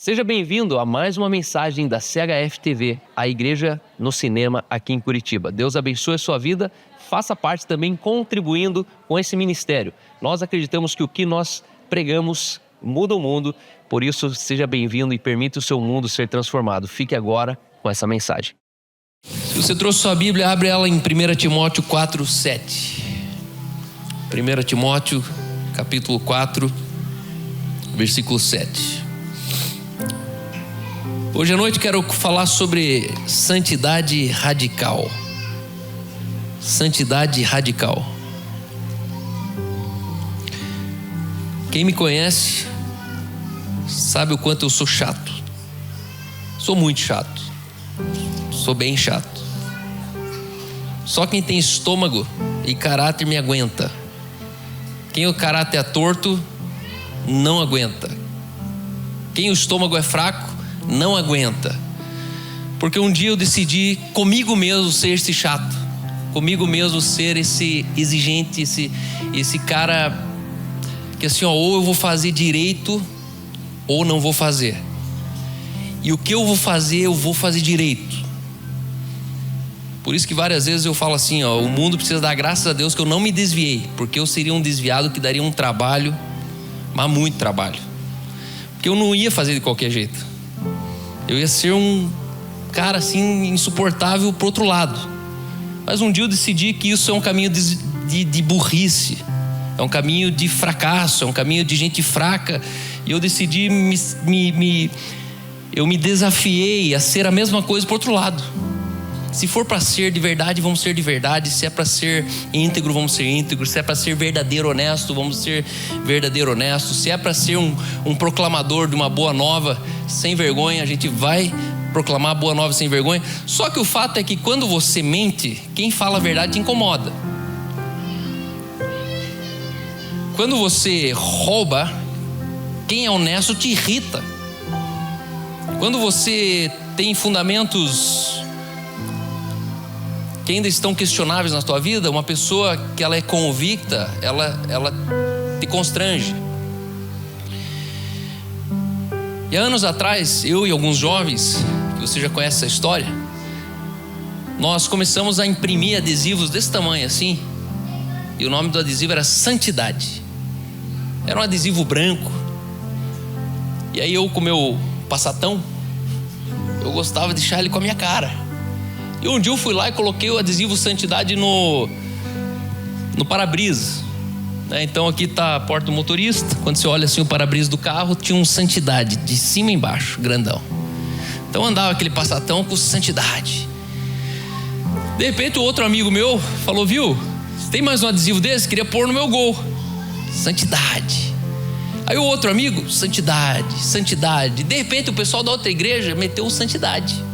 Seja bem-vindo a mais uma mensagem da CHF TV, a igreja no cinema aqui em Curitiba. Deus abençoe a sua vida, faça parte também contribuindo com esse ministério. Nós acreditamos que o que nós pregamos muda o mundo, por isso seja bem-vindo e permita o seu mundo ser transformado. Fique agora com essa mensagem. Se você trouxe sua Bíblia, abre ela em 1 Timóteo 4:7. 1 Timóteo, capítulo 4, versículo 7. Hoje à noite quero falar sobre santidade radical. Santidade radical. Quem me conhece sabe o quanto eu sou chato. Sou muito chato. Sou bem chato. Só quem tem estômago e caráter me aguenta. Quem o caráter é torto não aguenta. Quem o estômago é fraco não aguenta. Porque um dia eu decidi comigo mesmo ser esse chato, comigo mesmo ser esse exigente, esse cara que assim, ou eu vou fazer direito ou não vou fazer. E o que eu vou fazer direito. Por isso que várias vezes eu falo assim, o mundo precisa dar graças a Deus que eu não me desviei, porque eu seria um desviado que daria um trabalho, mas muito trabalho. Porque eu não ia fazer de qualquer jeito. Eu ia ser um cara assim insuportável pro outro lado. Mas um dia eu decidi que isso é um caminho de burrice. É um caminho de fracasso, é um caminho de gente fraca. E eu decidi, eu me desafiei a ser a mesma coisa pro outro lado. Se for para ser de verdade, vamos ser de verdade. Se é para ser íntegro, vamos ser íntegros. Se é para ser verdadeiro, honesto, vamos ser verdadeiro, honesto. Se é para ser um proclamador de uma boa nova sem vergonha, a gente vai proclamar a boa nova sem vergonha. Só que o fato é que quando você mente, quem fala a verdade te incomoda. Quando você rouba, quem é honesto te irrita. Quando você tem fundamentos que ainda estão questionáveis na tua vida, uma pessoa que ela é convicta, ela te constrange. E há anos atrás, eu e alguns jovens, que você já conhece essa história, nós começamos a imprimir adesivos desse tamanho assim, e o nome do adesivo era Santidade. Era um adesivo branco. E aí eu, com o meu passatão, eu gostava de deixar ele com a minha cara. E um dia eu fui lá e coloquei o adesivo Santidade no para-brisa. Então aqui está a porta do motorista. Quando você olha assim o para-brisa do carro, tinha um Santidade de cima e embaixo, grandão. Então andava aquele passatão com Santidade. De repente o outro amigo meu falou: viu, você tem mais um adesivo desse? Queria pôr no meu Gol. Santidade. Aí o outro amigo, Santidade, Santidade. De repente o pessoal da outra igreja meteu o Santidade.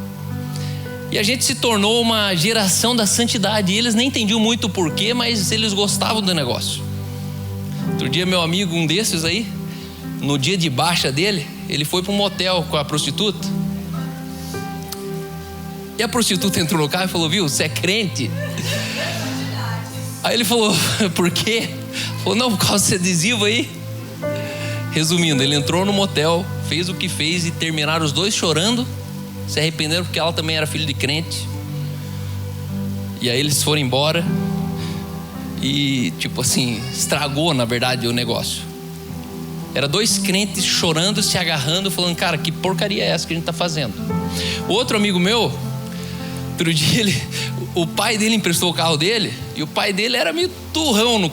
E a gente se tornou uma geração da santidade. E eles nem entendiam muito o porquê, mas eles gostavam do negócio. Outro dia meu amigo, um desses aí, no dia de baixa dele, ele foi para um motel com a prostituta. E a prostituta entrou no carro e falou: viu, você é crente? Aí ele falou: por quê? Falou: não, por causa desse adesivo aí. Resumindo, ele entrou no motel, fez o que fez e terminaram os dois chorando, se arrependeram porque ela também era filho de crente. E aí eles foram embora. E tipo assim, estragou na verdade o negócio. Era dois crentes chorando, se agarrando, falando: cara, que porcaria é essa que a gente tá fazendo? O outro amigo meu, outro dia o pai dele emprestou o carro dele. E o pai dele era meio turrão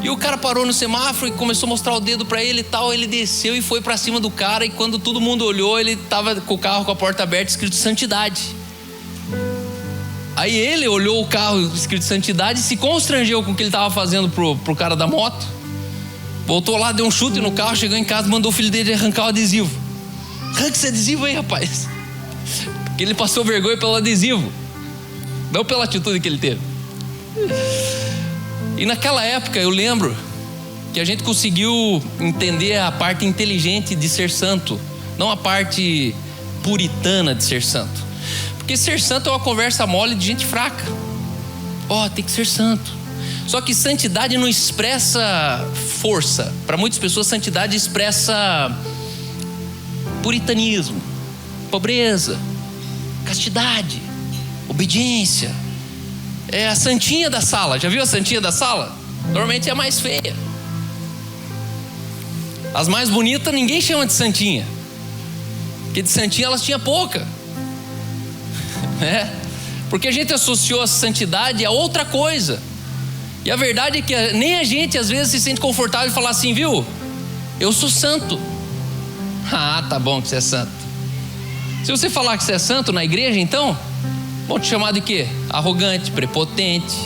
E o cara parou no semáforo e começou a mostrar o dedo pra ele e tal. Ele desceu e foi pra cima do cara. E quando todo mundo olhou, ele tava com o carro com a porta aberta, escrito Santidade. Aí ele olhou o carro escrito Santidade e se constrangeu com o que ele tava fazendo pro cara da moto. Voltou lá, deu um chute no carro, chegou em casa, mandou o filho dele arrancar o adesivo. Arranca esse adesivo aí, rapaz. Porque ele passou vergonha pelo adesivo, não pela atitude que ele teve. E naquela época eu lembro que a gente conseguiu entender a parte inteligente de ser santo, não a parte puritana de ser santo. Porque ser santo é uma conversa mole de gente fraca. Tem que ser santo. Só que santidade não expressa força. Para muitas pessoas, santidade expressa puritanismo, pobreza, castidade, obediência. É a santinha da sala. Já viu a santinha da sala? Normalmente é a mais feia. As mais bonitas ninguém chama de santinha, porque de santinha elas tinham pouca. Porque a gente associou a santidade a outra coisa. E a verdade é que nem a gente às vezes se sente confortável de falar assim, viu? Eu sou santo. Ah, tá bom que você é santo. Se você falar que você é santo na igreja, então vão te chamar de quê? Arrogante, prepotente.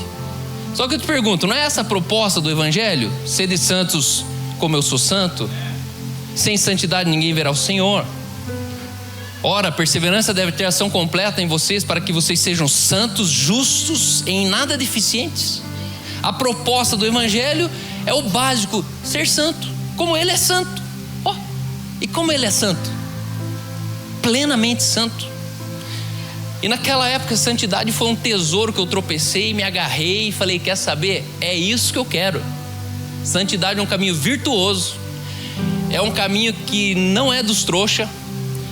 Só que eu te pergunto, não é essa a proposta do evangelho? Sede santos como eu sou santo? Sem santidade ninguém verá o Senhor. Ora, a perseverança deve ter ação completa em vocês, para que vocês sejam santos, justos, em nada deficientes. A proposta do evangelho é o básico, ser santo, como ele é santo. E como ele é santo? Plenamente santo. E naquela época a santidade foi um tesouro que eu tropecei, me agarrei e falei, quer saber? É isso que eu quero. Santidade é um caminho virtuoso, é um caminho que não é dos trouxa.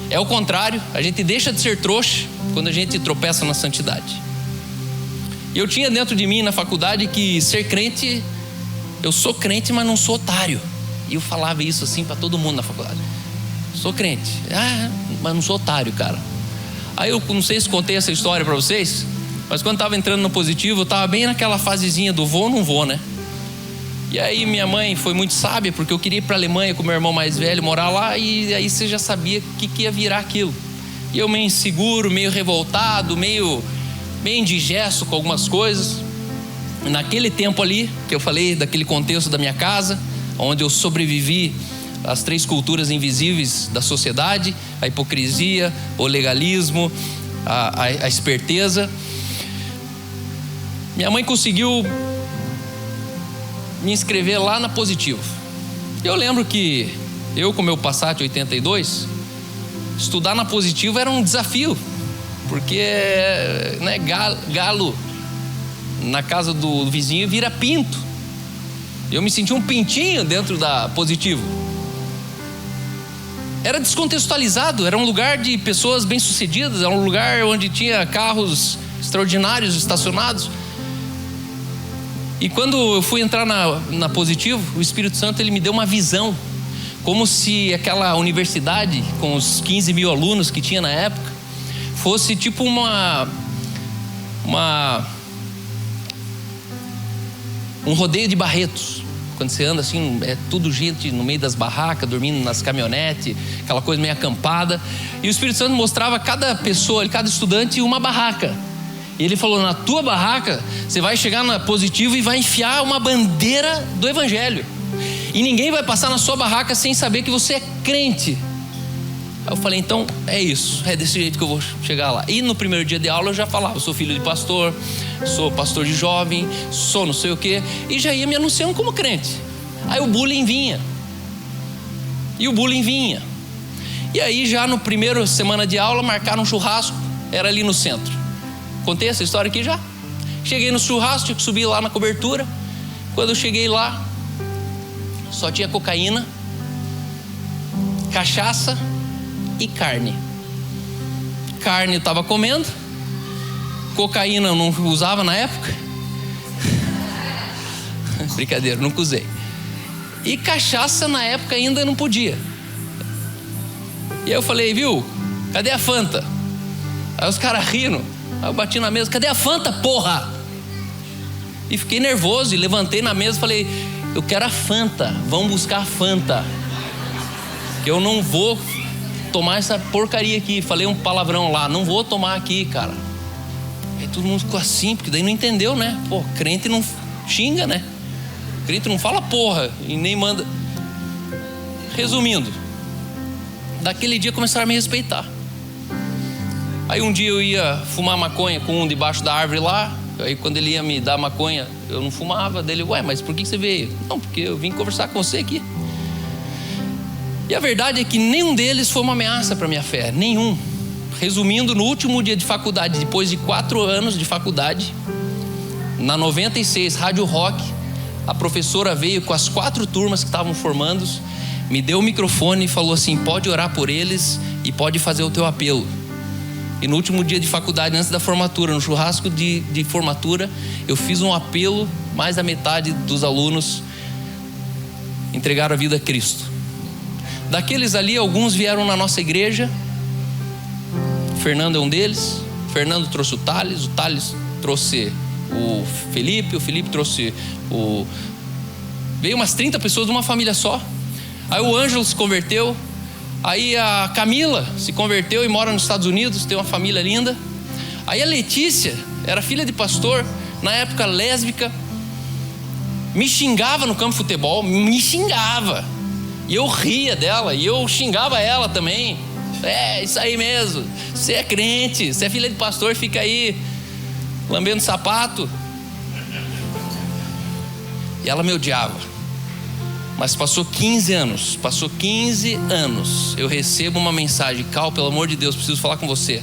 É o contrário, a gente deixa de ser trouxa quando a gente tropeça na santidade. E eu tinha dentro de mim na faculdade que ser crente, eu sou crente, mas não sou otário. E eu falava isso assim para todo mundo na faculdade. Sou crente, mas não sou otário, cara. Aí eu não sei se contei essa história para vocês, mas quando estava entrando no positivo, eu estava bem naquela fasezinha do vou ou não vou, né? E aí minha mãe foi muito sábia, porque eu queria ir para a Alemanha com meu irmão mais velho, morar lá, e aí você já sabia que ia virar aquilo. E eu meio inseguro, meio revoltado, meio indigesto com algumas coisas. Naquele tempo ali, que eu falei, daquele contexto da minha casa, onde eu sobrevivi às 3 culturas invisíveis da sociedade, a hipocrisia, o legalismo, a esperteza. Minha mãe conseguiu me inscrever lá na Positivo. Eu lembro que eu, com meu Passat 82, estudar na Positivo era um desafio, porque né, galo na casa do vizinho vira pinto. Eu me sentia um pintinho dentro da Positivo. Era descontextualizado, era um lugar de pessoas bem-sucedidas, era um lugar onde tinha carros extraordinários estacionados. E quando eu fui entrar na Positivo, o Espírito Santo ele me deu uma visão, como se aquela universidade com os 15 mil alunos que tinha na época fosse tipo um rodeio de Barretos. Quando você anda assim, é tudo gente no meio das barracas, dormindo nas caminhonetes, aquela coisa meio acampada. E o Espírito Santo mostrava cada pessoa, cada estudante uma barraca. E ele falou, na tua barraca, você vai chegar na Positivo e vai enfiar uma bandeira do evangelho. E ninguém vai passar na sua barraca sem saber que você é crente. Aí eu falei, então é isso, é desse jeito que eu vou chegar lá. E no primeiro dia de aula eu já falava, eu sou filho de pastor, sou pastor de jovem, sou não sei o quê. E já ia me anunciando como crente. Aí o bullying vinha. E aí já no primeiro semana de aula marcaram um churrasco, era ali no centro. Contei essa história aqui já. Cheguei no churrasco, tinha que subir lá na cobertura. Quando eu cheguei lá, só tinha cocaína, cachaça e carne. Carne eu estava comendo, cocaína eu não usava na época. Brincadeira, nunca usei. E cachaça na época ainda não podia. E aí eu falei, viu, cadê a Fanta? Aí os caras riram. Aí eu bati na mesa, cadê a Fanta, porra? E fiquei nervoso e levantei na mesa e falei, eu quero a Fanta, vamos buscar a Fanta, que eu não vou tomar essa porcaria aqui. Falei um palavrão lá, não vou tomar aqui, cara. Aí todo mundo ficou assim, porque daí não entendeu, né? Pô, crente não xinga, né? Crente não fala porra e nem manda. Resumindo, daquele dia começaram a me respeitar. Aí um dia eu ia fumar maconha com um debaixo da árvore lá. Aí quando ele ia me dar maconha, eu não fumava. Dele, ué, mas por que você veio? Não, porque eu vim conversar com você aqui. E a verdade é que nenhum deles foi uma ameaça para minha fé, nenhum. Resumindo, no último dia de faculdade, depois de 4 anos de faculdade, na 96, Rádio Rock, a professora veio com as 4 turmas que estavam formando, me deu o microfone e falou assim: pode orar por eles e pode fazer o teu apelo. E no último dia de faculdade, antes da formatura, no churrasco de formatura, eu fiz um apelo. Mais da metade dos alunos entregaram a vida a Cristo. Daqueles ali, alguns vieram na nossa igreja. O Fernando é um deles. O Fernando trouxe o Thales trouxe o Felipe trouxe o... Veio umas 30 pessoas de uma família só. Aí o Ângelo se converteu. Aí a Camila se converteu e mora nos Estados Unidos, tem uma família linda. Aí a Letícia era filha de pastor, na época lésbica, me xingava no campo de futebol, me xingava. E eu ria dela, e eu xingava ela também. É, isso aí mesmo, você é crente, você é filha de pastor, fica aí lambendo sapato. E ela me odiava. Mas passou 15 anos, eu recebo uma mensagem: Cal, pelo amor de Deus, preciso falar com você.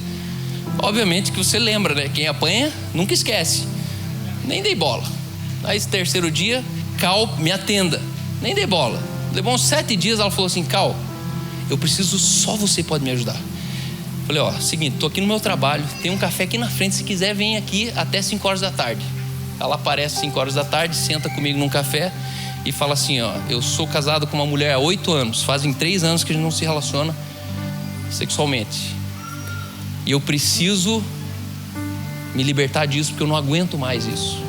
Obviamente que você lembra, né? Quem apanha nunca esquece. Nem dei bola. Aí esse terceiro dia, Cal, me atenda. Nem dei bola. Levou uns 7 dias, ela falou assim: Cal, eu preciso, só você pode me ajudar. Falei: ó, seguinte, tô aqui no meu trabalho, tem um café aqui na frente, se quiser vem aqui até 5 horas da tarde. Ela aparece 5 horas da tarde, senta comigo num café e fala assim: ó, eu sou casado com uma mulher há 8 anos, fazem 3 anos que a gente não se relaciona sexualmente, e eu preciso me libertar disso, porque eu não aguento mais isso.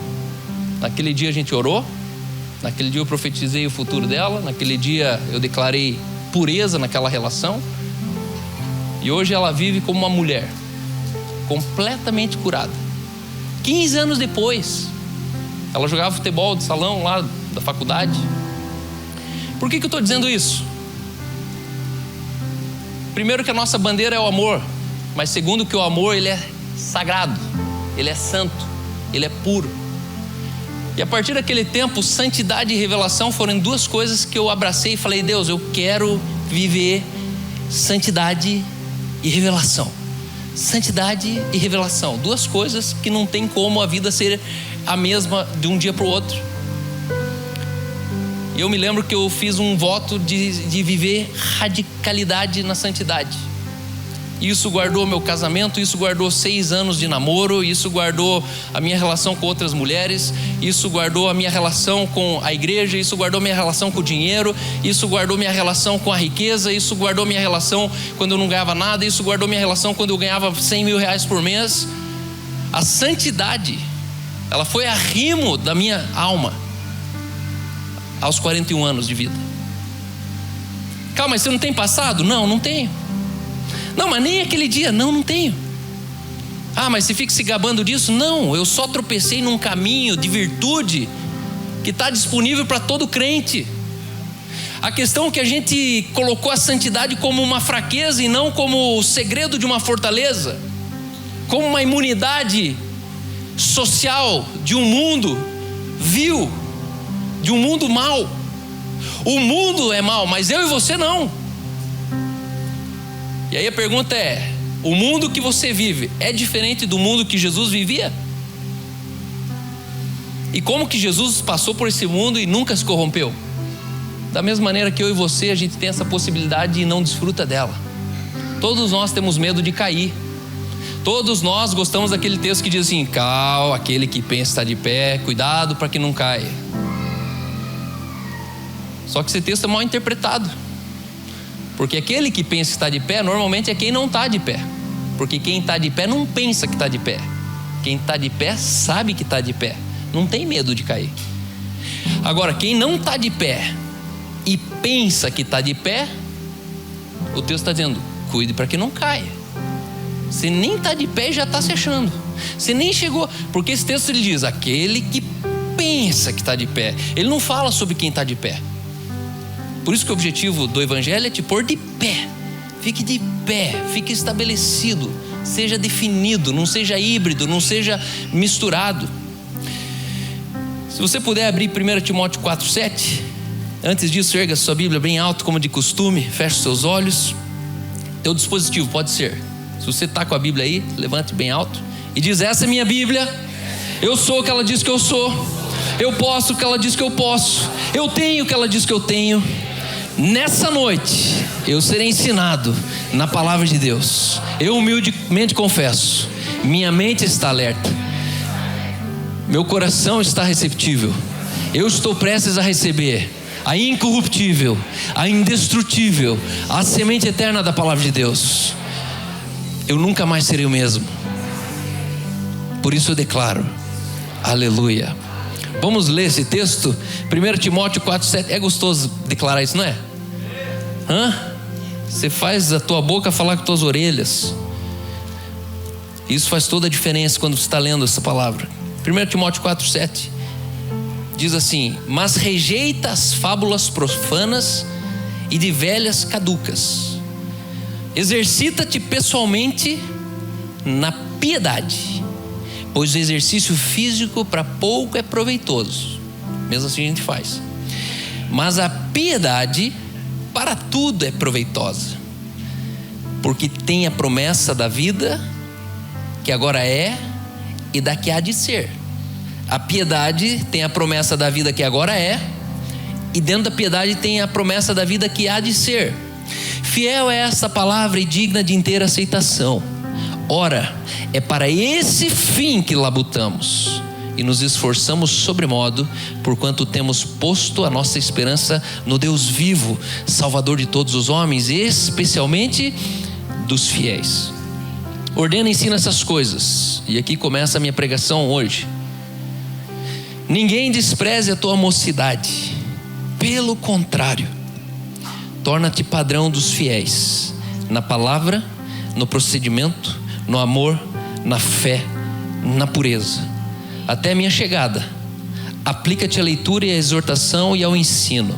Naquele dia a gente orou, naquele dia eu profetizei o futuro dela, naquele dia eu declarei pureza naquela relação, e hoje ela vive como uma mulher completamente curada. 15 anos depois, ela jogava futebol de salão lá da faculdade. Por que eu estou dizendo isso? Primeiro, que a nossa bandeira é o amor, mas segundo, que o amor, ele é sagrado, ele é santo, ele é puro. E a partir daquele tempo, santidade e revelação foram 2 coisas que eu abracei e falei: Deus, eu quero viver santidade e revelação. Santidade e revelação, 2 coisas que não tem como a vida ser a mesma de um dia para o outro. E eu me lembro que eu fiz um voto de viver radicalidade na santidade. Isso guardou meu casamento, isso guardou 6 anos de namoro, isso guardou a minha relação com outras mulheres, isso guardou a minha relação com a igreja, isso guardou minha relação com o dinheiro, isso guardou minha relação com a riqueza, isso guardou minha relação quando eu não ganhava nada, isso guardou minha relação quando eu ganhava 100 mil reais por mês. A santidade, ela foi arrimo da minha alma aos 41 anos de vida. Calma, mas você não tem passado? Não, não tenho. Não, mas nem aquele dia. Não tenho. Ah, mas você fica se gabando disso? Não, eu só tropecei num caminho de virtude que está disponível para todo crente. A questão é que a gente colocou a santidade como uma fraqueza e não como o segredo de uma fortaleza, como uma imunidade social de um mundo vil, de um mundo mau. O mundo é mau, mas eu e você não. E aí a pergunta é: o mundo que você vive é diferente do mundo que Jesus vivia? E como que Jesus passou por esse mundo e nunca se corrompeu? Da mesma maneira que eu e você, a gente tem essa possibilidade e não desfruta dela. Todos nós temos medo de cair. Todos nós gostamos daquele texto que diz assim: Cal, aquele que pensa está de pé, cuidado para que não caia. Só que esse texto é mal interpretado, porque aquele que pensa que está de pé normalmente é quem não está de pé, porque quem está de pé não pensa que está de pé. Quem está de pé sabe que está de pé, não tem medo de cair. Agora, quem não está de pé e pensa que está de pé, o texto está dizendo: cuide para que não caia. Você nem está de pé e já está se achando. Você nem chegou, porque esse texto ele diz: aquele que pensa que está de pé. Ele não fala sobre quem está de pé. Por isso que o objetivo do evangelho é te pôr de pé. Fique de pé, fique estabelecido, seja definido, não seja híbrido, não seja misturado. Se você puder abrir 1 Timóteo 4:7. Antes disso, erga sua Bíblia bem alto, como de costume, feche seus olhos. Teu dispositivo pode ser, se você está com a Bíblia aí, levante bem alto e diz: essa é minha Bíblia, eu sou o que ela diz que eu sou, eu posso o que ela diz que eu posso, eu tenho o que ela diz que eu tenho. nessa noite eu serei ensinado na palavra de Deus. Eu humildemente confesso, minha mente está alerta, meu coração está receptível. Eu estou prestes a receber a incorruptível, a indestrutível, a semente eterna da palavra de Deus. Eu nunca mais serei o mesmo. Por isso eu declaro, aleluia. Vamos ler esse texto, 1 Timóteo 4,7. É gostoso declarar isso, não é? Você faz a tua boca falar com as tuas orelhas. Isso faz toda a diferença quando você está lendo essa palavra. 1 Timóteo 4,7 diz assim: mas rejeita as fábulas profanas e de velhas caducas. Exercita-te pessoalmente na piedade, pois o exercício físico para pouco é proveitoso. Mesmo assim a gente faz. Mas a piedade para tudo é proveitosa, porque tem a promessa da vida que agora é e da que há de ser. A piedade tem a promessa da vida que agora é, e dentro da piedade tem a promessa da vida que há de ser. Fiel é essa palavra e digna de inteira aceitação. Ora, é para esse fim que labutamos e nos esforçamos sobremodo, porquanto temos posto a nossa esperança no Deus vivo, Salvador de todos os homens, especialmente dos fiéis. Ordena e ensina essas coisas. E aqui começa a minha pregação hoje. Ninguém despreze a tua mocidade, pelo contrário, torna-te padrão dos fiéis, na palavra, no procedimento, no amor, na fé, na pureza. Até a minha chegada, aplica-te à leitura e à exortação e ao ensino.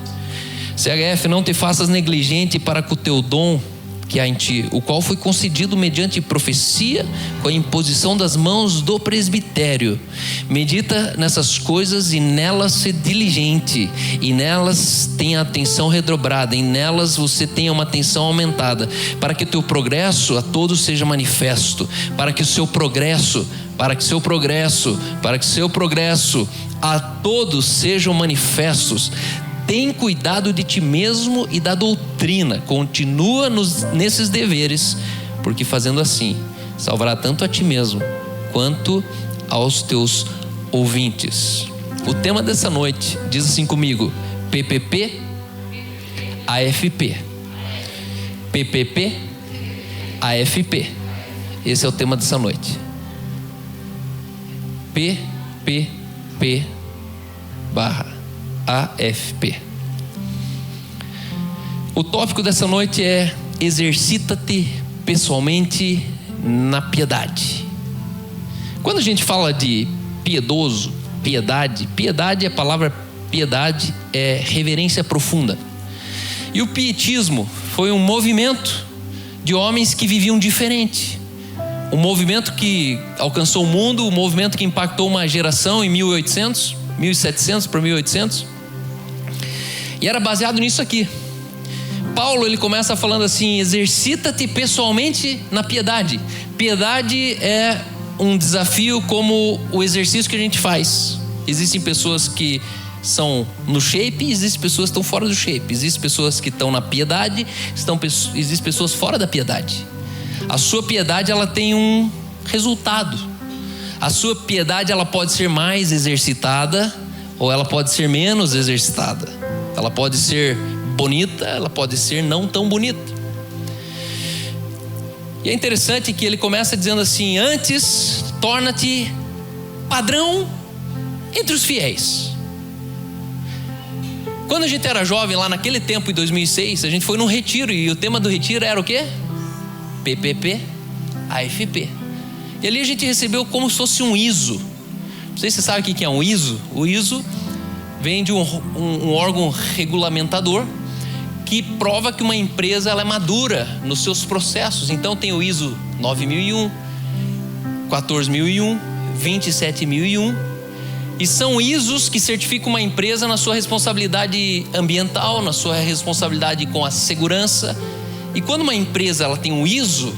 CHF, não te faças negligente para com o teu dom que há em ti, o qual foi concedido mediante profecia, com a imposição das mãos do presbitério. Medita nessas coisas e nelas se diligente, e nelas tenha atenção redobrada, e nelas você tenha uma atenção aumentada, para que o teu progresso a todos seja manifesto, para que seu progresso a todos sejam manifestos. Tem cuidado de ti mesmo e da doutrina. Continua nesses deveres, porque fazendo assim, salvará tanto a ti mesmo, quanto aos teus ouvintes. O tema dessa noite, diz assim comigo: PPP, AFP. PPP, AFP. Esse é o tema dessa noite. PPP / AFP. O tópico dessa noite é: exercita-te pessoalmente na piedade. Quando a gente fala de piedoso, piedade, a palavra piedade é reverência profunda. E o pietismo foi um movimento de homens que viviam diferente. Um movimento que alcançou o mundo, um movimento que impactou uma geração em 1700 para 1800. E era baseado nisso aqui. Paulo, ele começa falando assim: exercita-te pessoalmente na piedade. Piedade é um desafio como o exercício que a gente faz. Existem pessoas que são no shape, existem pessoas que estão fora do shape. Existem pessoas que estão na piedade, existem pessoas fora da piedade. A sua piedade, ela tem um resultado. A sua piedade, ela pode ser mais exercitada ou ela pode ser menos exercitada. Ela pode ser bonita, ela pode ser não tão bonita. E é interessante que ele começa dizendo assim: antes, torna-te padrão entre os fiéis. Quando a gente era jovem, lá naquele tempo, em 2006, a gente foi num retiro, e o tema do retiro era o quê? PPP, AFP. E ali a gente recebeu como se fosse um ISO. Não sei se você sabe o que é um ISO. O ISO vem de um órgão regulamentador que prova que uma empresa ela é madura nos seus processos. Então tem o ISO 9001, 14001, 27001, e são ISOs que certificam uma empresa na sua responsabilidade ambiental, na sua responsabilidade com a segurança. E quando uma empresa ela tem um ISO,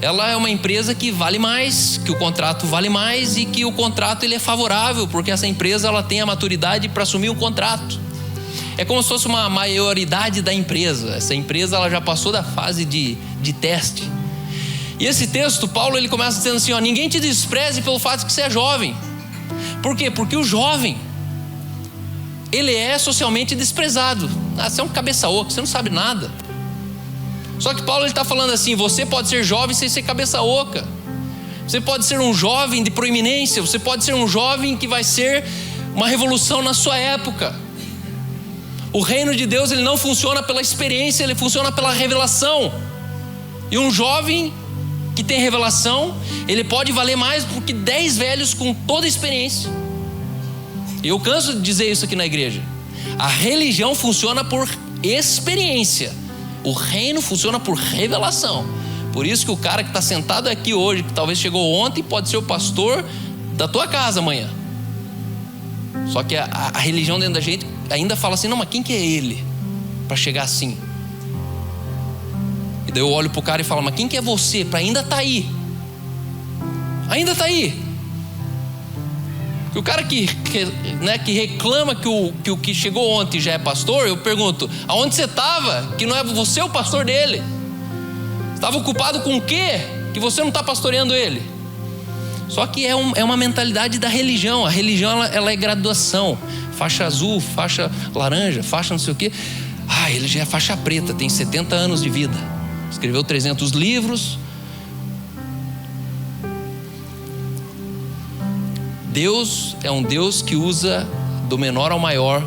ela é uma empresa que vale mais, que o contrato vale mais, e que o contrato ele é favorável, porque essa empresa ela tem a maturidade para assumir o contrato. É como se fosse uma maioridade da empresa. Essa empresa ela já passou da fase de teste. E esse texto, Paulo, ele começa dizendo assim, ó, ninguém te despreze pelo fato de que você é jovem. Por quê? Porque o jovem, ele é socialmente desprezado. Você é um cabeça oca, você não sabe nada. Só que Paulo está falando assim, você pode ser jovem sem ser cabeça oca. Você pode ser um jovem de proeminência, você pode ser um jovem que vai ser uma revolução na sua época. O reino de Deus, ele não funciona pela experiência, ele funciona pela revelação. E um jovem que tem revelação, ele pode valer mais do que 10 velhos com toda a experiência. E eu canso de dizer isso aqui na igreja. A religião funciona por experiência. O reino funciona por revelação. Por isso que o cara que está sentado aqui hoje, que talvez chegou ontem, pode ser o pastor da tua casa amanhã. Só que a religião dentro da gente ainda fala assim, não, mas quem que é ele para chegar assim? E daí eu olho pro cara e falo, mas quem que é você para ainda estar aí? Ainda está aí. O cara que reclama que o que chegou ontem já é pastor, eu pergunto, aonde você estava? Que não é você o pastor dele? Estava ocupado com o quê? Que você não está pastoreando ele? Só que é uma mentalidade da religião. A religião ela é graduação. Faixa azul, faixa laranja, faixa não sei o quê. Ele já é faixa preta, tem 70 anos de vida. Escreveu 300 livros. Deus é um Deus que usa do menor ao maior,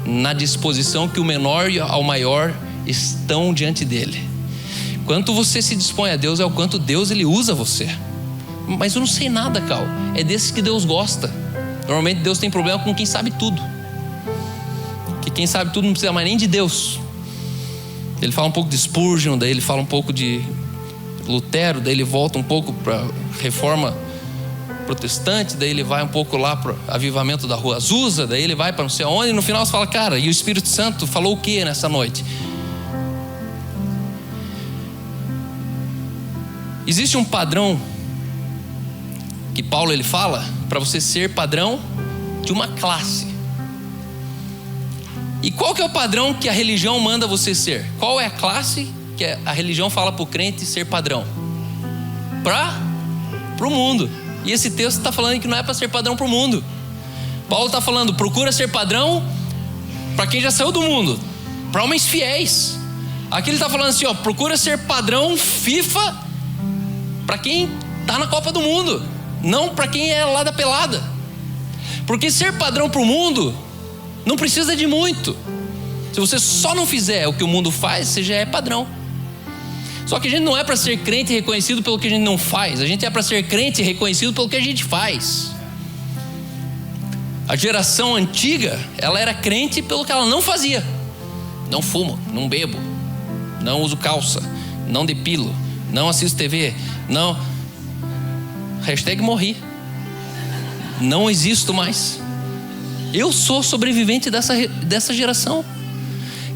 na disposição que o menor ao maior estão diante dele. Quanto você se dispõe a Deus é o quanto Deus ele usa você. Mas eu não sei nada, Cal. É desses que Deus gosta. Normalmente Deus tem problema com quem sabe tudo. Que quem sabe tudo não precisa mais nem de Deus. Ele fala um pouco de Spurgeon, daí ele fala um pouco de Lutero, daí ele volta um pouco para Reforma Protestante, daí ele vai um pouco lá para o avivamento da Rua Azusa, daí ele vai para não sei aonde, e no final você fala, cara, e o Espírito Santo falou o que nessa noite? Existe um padrão que Paulo ele fala para você ser padrão de uma classe. E qual que é o padrão que a religião manda você ser? Qual é a classe que a religião fala para o crente ser padrão? Para o mundo. E esse texto está falando que não é para ser padrão para o mundo. Paulo está falando, procura ser padrão para quem já saiu do mundo, para homens fiéis. Aqui ele está falando assim, procura ser padrão FIFA para quem está na Copa do Mundo, não para quem é lá da pelada. Porque ser padrão para o mundo não precisa de muito. Se você só não fizer o que o mundo faz, você já é padrão. Só que a gente não é para ser crente reconhecido pelo que a gente não faz. A gente é para ser crente reconhecido pelo que a gente faz. A geração antiga, ela era crente pelo que ela não fazia. Não fumo, não bebo, não uso calça, não depilo, não assisto TV, não... #morri. Não existo mais. Eu sou sobrevivente dessa geração.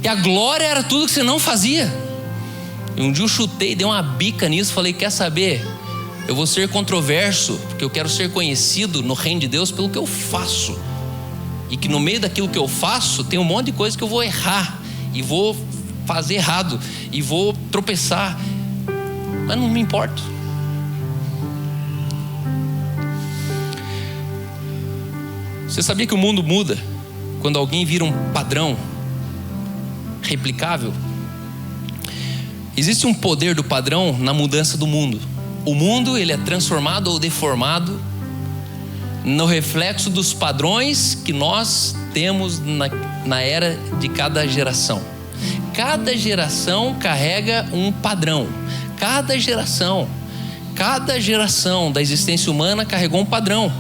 E a glória era tudo que você não fazia. E um dia eu chutei, dei uma bica nisso, falei, quer saber? Eu vou ser controverso, porque eu quero ser conhecido no reino de Deus pelo que eu faço. E que no meio daquilo que eu faço, tem um monte de coisa que eu vou errar. E vou fazer errado. E vou tropeçar. Mas não me importo. Você sabia que o mundo muda quando alguém vira um padrão replicável? Existe um poder do padrão na mudança do mundo. O mundo ele é transformado ou deformado no reflexo dos padrões que nós temos na era de cada geração. Cada geração carrega um padrão. Cada geração da existência humana carregou um padrão.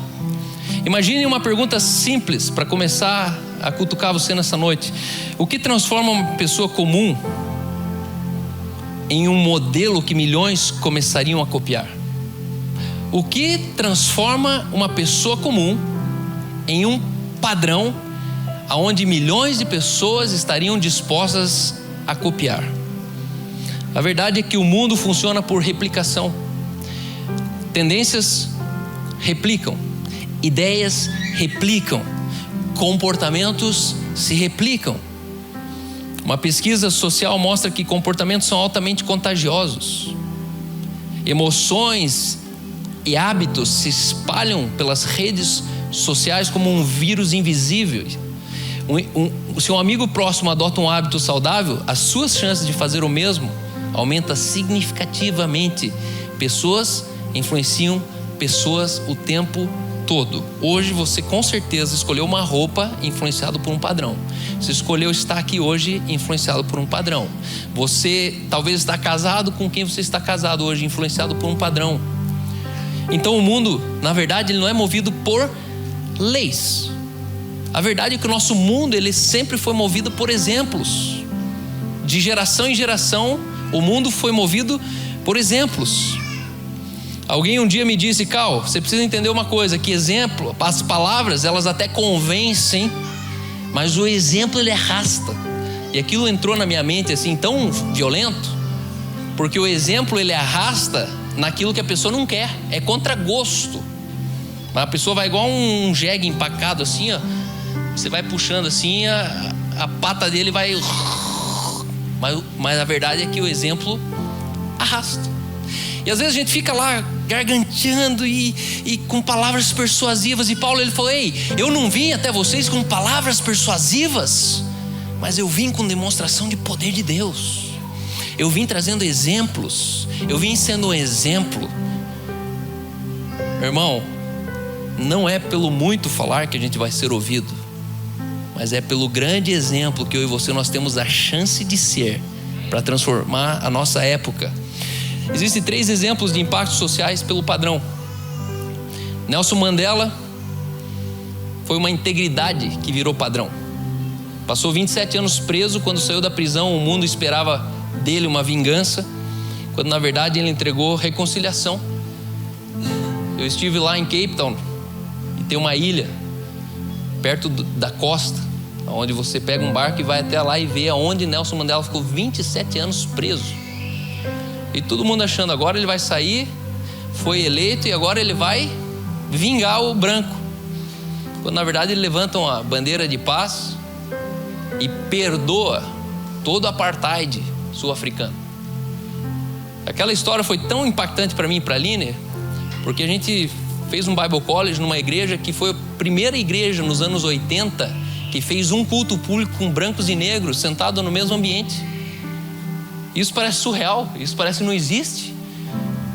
Imagine uma pergunta simples para começar a cutucar você nessa noite. O que transforma uma pessoa comum em um modelo que milhões começariam a copiar? O que transforma uma pessoa comum em um padrão aonde milhões de pessoas estariam dispostas a copiar? A verdade é que o mundo funciona por replicação. Tendências replicam, ideias replicam, comportamentos se replicam. Uma pesquisa social mostra que comportamentos são altamente contagiosos. Emoções e hábitos se espalham pelas redes sociais como um vírus invisível. Se um amigo próximo adota um hábito saudável, as suas chances de fazer o mesmo aumentam significativamente. Pessoas influenciam pessoas o tempo todo. Hoje você com certeza escolheu uma roupa influenciado por um padrão. Você escolheu estar aqui hoje influenciado por um padrão. Você talvez está casado com quem você está casado hoje, influenciado por um padrão. Então o mundo, na verdade, ele não é movido por leis. A verdade é que o nosso mundo, ele sempre foi movido por exemplos. De geração em geração, o mundo foi movido por exemplos. Alguém um dia me disse: Cal, você precisa entender uma coisa, que exemplo, as palavras, elas até convencem, mas o exemplo, ele arrasta. E aquilo entrou na minha mente assim, tão violento, porque o exemplo, ele arrasta naquilo que a pessoa não quer, é contra gosto. A pessoa vai igual um jegue empacado assim, ó. Você vai puxando assim, a pata dele vai... Mas a verdade é que o exemplo arrasta. E às vezes a gente fica lá garganteando e com palavras persuasivas. E Paulo, ele falou: ei, eu não vim até vocês com palavras persuasivas, mas eu vim com demonstração de poder de Deus. Eu vim trazendo exemplos. Eu vim sendo um exemplo. Meu irmão, não é pelo muito falar que a gente vai ser ouvido, mas é pelo grande exemplo que eu e você nós temos a chance de ser, para transformar a nossa época. Existem 3 exemplos de impactos sociais pelo padrão. Nelson Mandela foi uma integridade que virou padrão. Passou 27 anos preso. Quando saiu da prisão, o mundo esperava dele uma vingança, quando na verdade ele entregou reconciliação. Eu estive lá em Cape Town, e tem uma ilha perto da costa, onde você pega um barco e vai até lá e vê aonde Nelson Mandela ficou 27 anos preso. E todo mundo achando, agora ele vai sair, foi eleito e agora ele vai vingar o branco. Quando na verdade ele levanta uma bandeira de paz e perdoa todo o apartheid sul-africano. Aquela história foi tão impactante para mim e para a Aline, porque a gente fez um Bible College numa igreja que foi a primeira igreja nos anos 80 que fez um culto público com brancos e negros sentados no mesmo ambiente. Isso parece surreal, isso parece que não existe.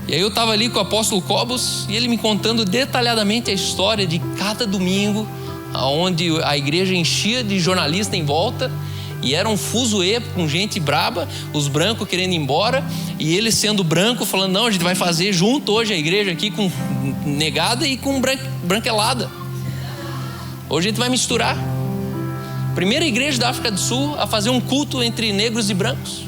E aí eu estava ali com o apóstolo Cobos e ele me contando detalhadamente a história de cada domingo, onde a igreja enchia de jornalistas em volta e era um fuzuê com gente braba, os brancos querendo ir embora e ele sendo branco falando: não, a gente vai fazer junto hoje a igreja aqui com negada e com branquelada. Hoje a gente vai misturar. Primeira igreja da África do Sul a fazer um culto entre negros e brancos.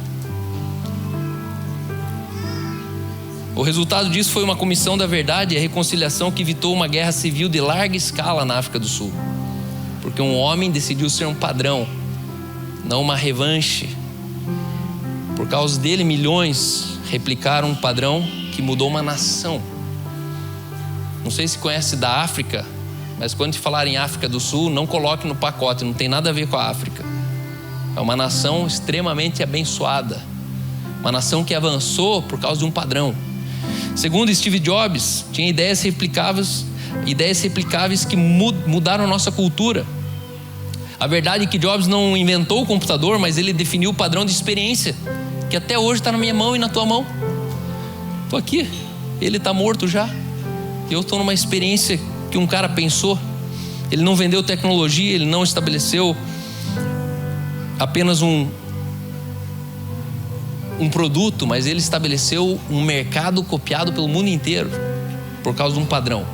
O resultado disso foi uma comissão da verdade e a reconciliação que evitou uma guerra civil de larga escala na África do Sul. Porque um homem decidiu ser um padrão, não uma revanche. Por causa dele, milhões replicaram um padrão que mudou uma nação. Não sei se conhece da África, mas quando te falar em África do Sul, não coloque no pacote, não tem nada a ver com a África. É uma nação extremamente abençoada, uma nação que avançou por causa de um padrão. Segundo Steve Jobs, tinha ideias replicáveis que mudaram a nossa cultura. A verdade é que Jobs não inventou o computador, mas ele definiu o padrão de experiência, que até hoje está na minha mão e na tua mão. Estou aqui, ele está morto já. Eu estou numa experiência que um cara pensou. Ele não vendeu tecnologia, ele não estabeleceu apenas um produto, mas ele estabeleceu um mercado copiado pelo mundo inteiro por causa de um padrão.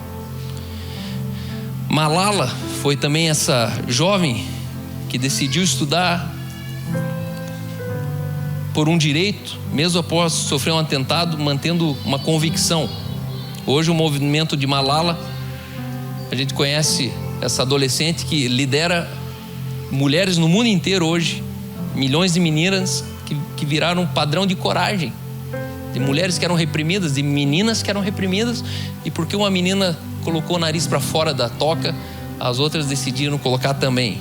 Malala foi também essa jovem que decidiu estudar por um direito, mesmo após sofrer um atentado, mantendo uma convicção. Hoje o movimento de Malala, a gente conhece essa adolescente que lidera mulheres no mundo inteiro hoje, milhões de meninas que viraram um padrão de coragem, de mulheres que eram reprimidas, de meninas que eram reprimidas, e porque uma menina colocou o nariz para fora da toca, as outras decidiram colocar também.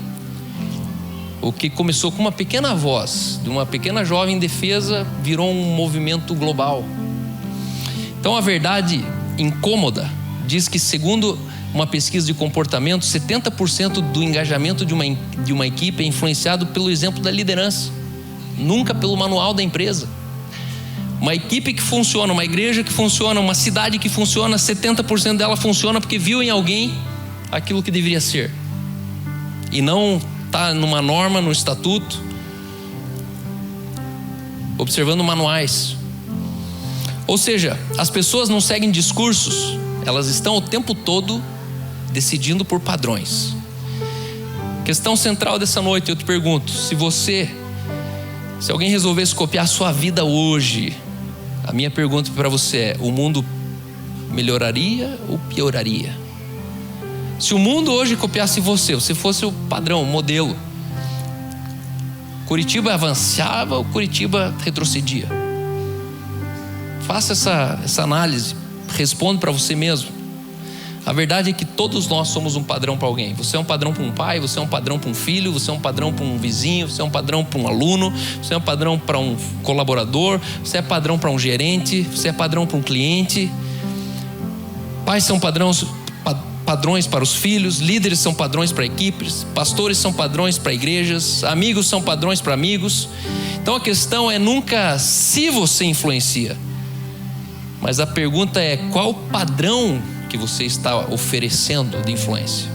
O que começou com uma pequena voz, de uma pequena jovem indefesa, virou um movimento global. Então a verdade incômoda diz que, segundo uma pesquisa de comportamento, 70% do engajamento de uma equipe é influenciado pelo exemplo da liderança, nunca pelo manual da empresa. Uma equipe que funciona, uma igreja que funciona, uma cidade que funciona, 70% dela funciona porque viu em alguém aquilo que deveria ser. E não está numa norma, no estatuto, observando manuais. Ou seja, as pessoas não seguem discursos, elas estão o tempo todo decidindo por padrões. Questão central dessa noite, eu te pergunto, se alguém resolvesse copiar a sua vida hoje, a minha pergunta para você é: o mundo melhoraria ou pioraria? Se o mundo hoje copiasse você fosse o padrão, o modelo, Curitiba avançava ou Curitiba retrocedia? Faça essa análise, responda para você mesmo. A verdade é que todos nós somos um padrão para alguém. Você é um padrão para um pai, você é um padrão para um filho, você é um padrão para um vizinho, você é um padrão para um aluno, você é um padrão para um colaborador, você é padrão para um gerente, você é padrão para um cliente. Pais são padrões para os filhos, líderes são padrões para equipes, pastores são padrões para igrejas, amigos são padrões para amigos. Então a questão é nunca se você influencia, mas a pergunta é: qual padrão que você está oferecendo de influência?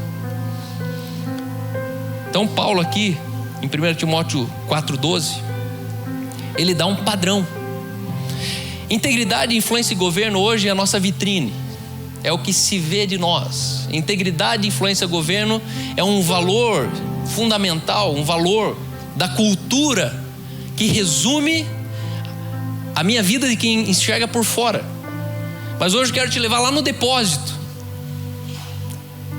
Então Paulo aqui, em 1 Timóteo 4,12, ele dá um padrão. Integridade, influência e governo hoje é a nossa vitrine, é o que se vê de nós. Integridade, influência e governo é um valor fundamental, um valor da cultura que resume a minha vida de quem enxerga por fora. Mas hoje eu quero te levar lá no depósito.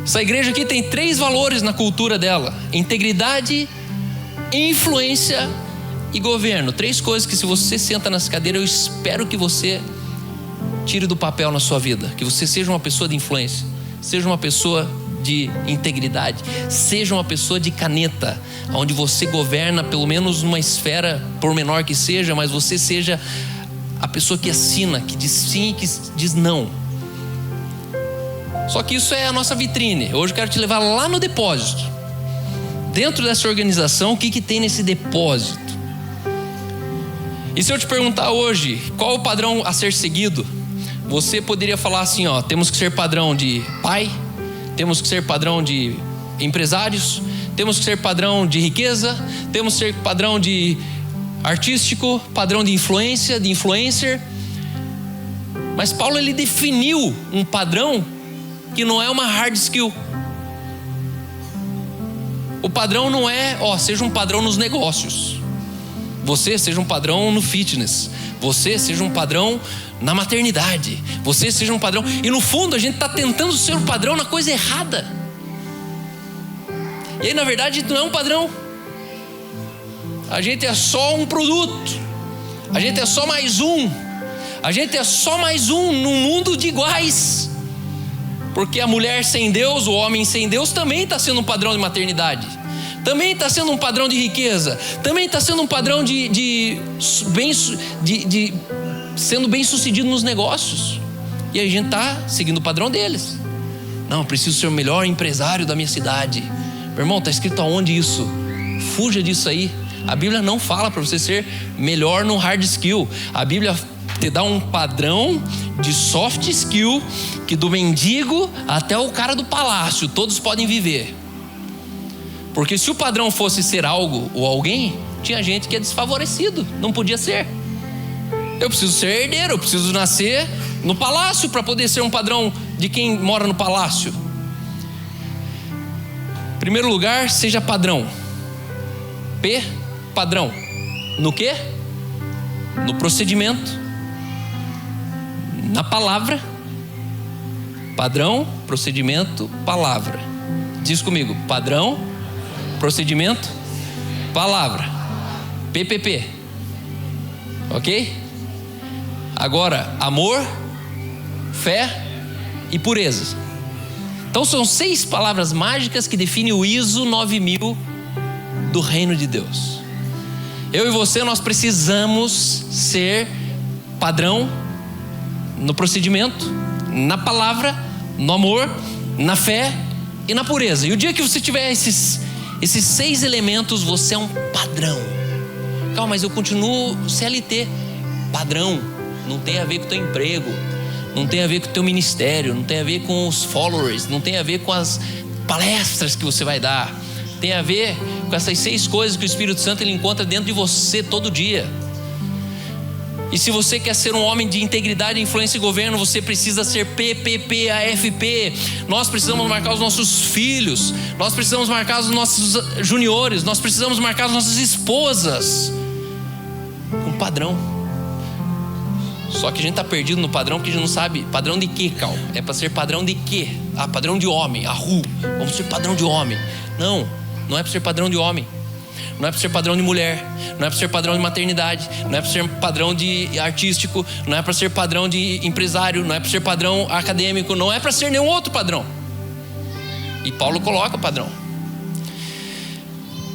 Essa igreja aqui tem 3 valores na cultura dela: integridade, influência e governo. 3 coisas que, se você senta nessa cadeira, eu espero que você tire do papel na sua vida. Que você seja uma pessoa de influência, seja uma pessoa de integridade, seja uma pessoa de caneta, onde você governa pelo menos numa esfera, por menor que seja, mas você seja a pessoa que assina, que diz sim, que diz não. Só que isso é a nossa vitrine. Hoje eu quero te levar lá no depósito. Dentro dessa organização, o que tem nesse depósito? E se eu te perguntar hoje, qual o padrão a ser seguido? Você poderia falar assim, temos que ser padrão de pai, temos que ser padrão de empresários, temos que ser padrão de riqueza, temos que ser padrão de artístico, padrão de influência, de influencer. Mas Paulo, ele definiu um padrão que não é uma hard skill. O padrão não é, seja um padrão nos negócios, você seja um padrão no fitness, você seja um padrão na maternidade, você seja um padrão. E no fundo a gente está tentando ser um padrão na coisa errada. E aí, na verdade, não é um padrão. A gente é só um produto, a gente é só mais um, a gente é só mais um num mundo de iguais. Porque a mulher sem Deus, o homem sem Deus, também está sendo um padrão de maternidade, também está sendo um padrão de riqueza, também está sendo um padrão sendo bem sucedido nos negócios. E a gente está seguindo o padrão deles. Não, preciso ser o melhor empresário da minha cidade. Meu irmão, está escrito aonde isso? Fuja disso aí. A Bíblia não fala para você ser melhor no hard skill. A Bíblia te dá um padrão de soft skill que do mendigo até o cara do palácio todos podem viver. Porque se o padrão fosse ser algo ou alguém, tinha gente que é desfavorecido, não podia ser. Eu preciso ser herdeiro, eu preciso nascer no palácio para poder ser um padrão de quem mora no palácio. Em primeiro lugar, seja padrão. Padrão. No quê? No procedimento, na palavra. Padrão, procedimento, palavra. Diz comigo: padrão, procedimento, palavra. PPP. Ok? Agora, amor, fé e pureza. Então são 6 palavras mágicas que definem o ISO 9000 do reino de Deus. Eu e você, nós precisamos ser padrão no procedimento, na palavra, no amor, na fé e na pureza. E o dia que você tiver esses 6 elementos, você é um padrão. Calma, mas eu continuo CLT. Padrão não tem a ver com o teu emprego, não tem a ver com o teu ministério, não tem a ver com os followers, não tem a ver com as palestras que você vai dar. Tem a ver com essas 6 coisas que o Espírito Santo ele encontra dentro de você todo dia. E se você quer ser um homem de integridade, influência e governo, você precisa ser PPP, AFP. Nós precisamos marcar os nossos filhos, nós precisamos marcar os nossos juniores, nós precisamos marcar as nossas esposas com padrão. Só que a gente está perdido no padrão porque a gente não sabe padrão de quê, Cal? É para ser padrão de quê? Ah, padrão de homem, vamos ser padrão de homem. Não é para ser padrão de homem. Não é para ser padrão de mulher, não é para ser padrão de maternidade, não é para ser padrão de artístico, não é para ser padrão de empresário, não é para ser padrão acadêmico, não é para ser nenhum outro padrão. E Paulo coloca padrão.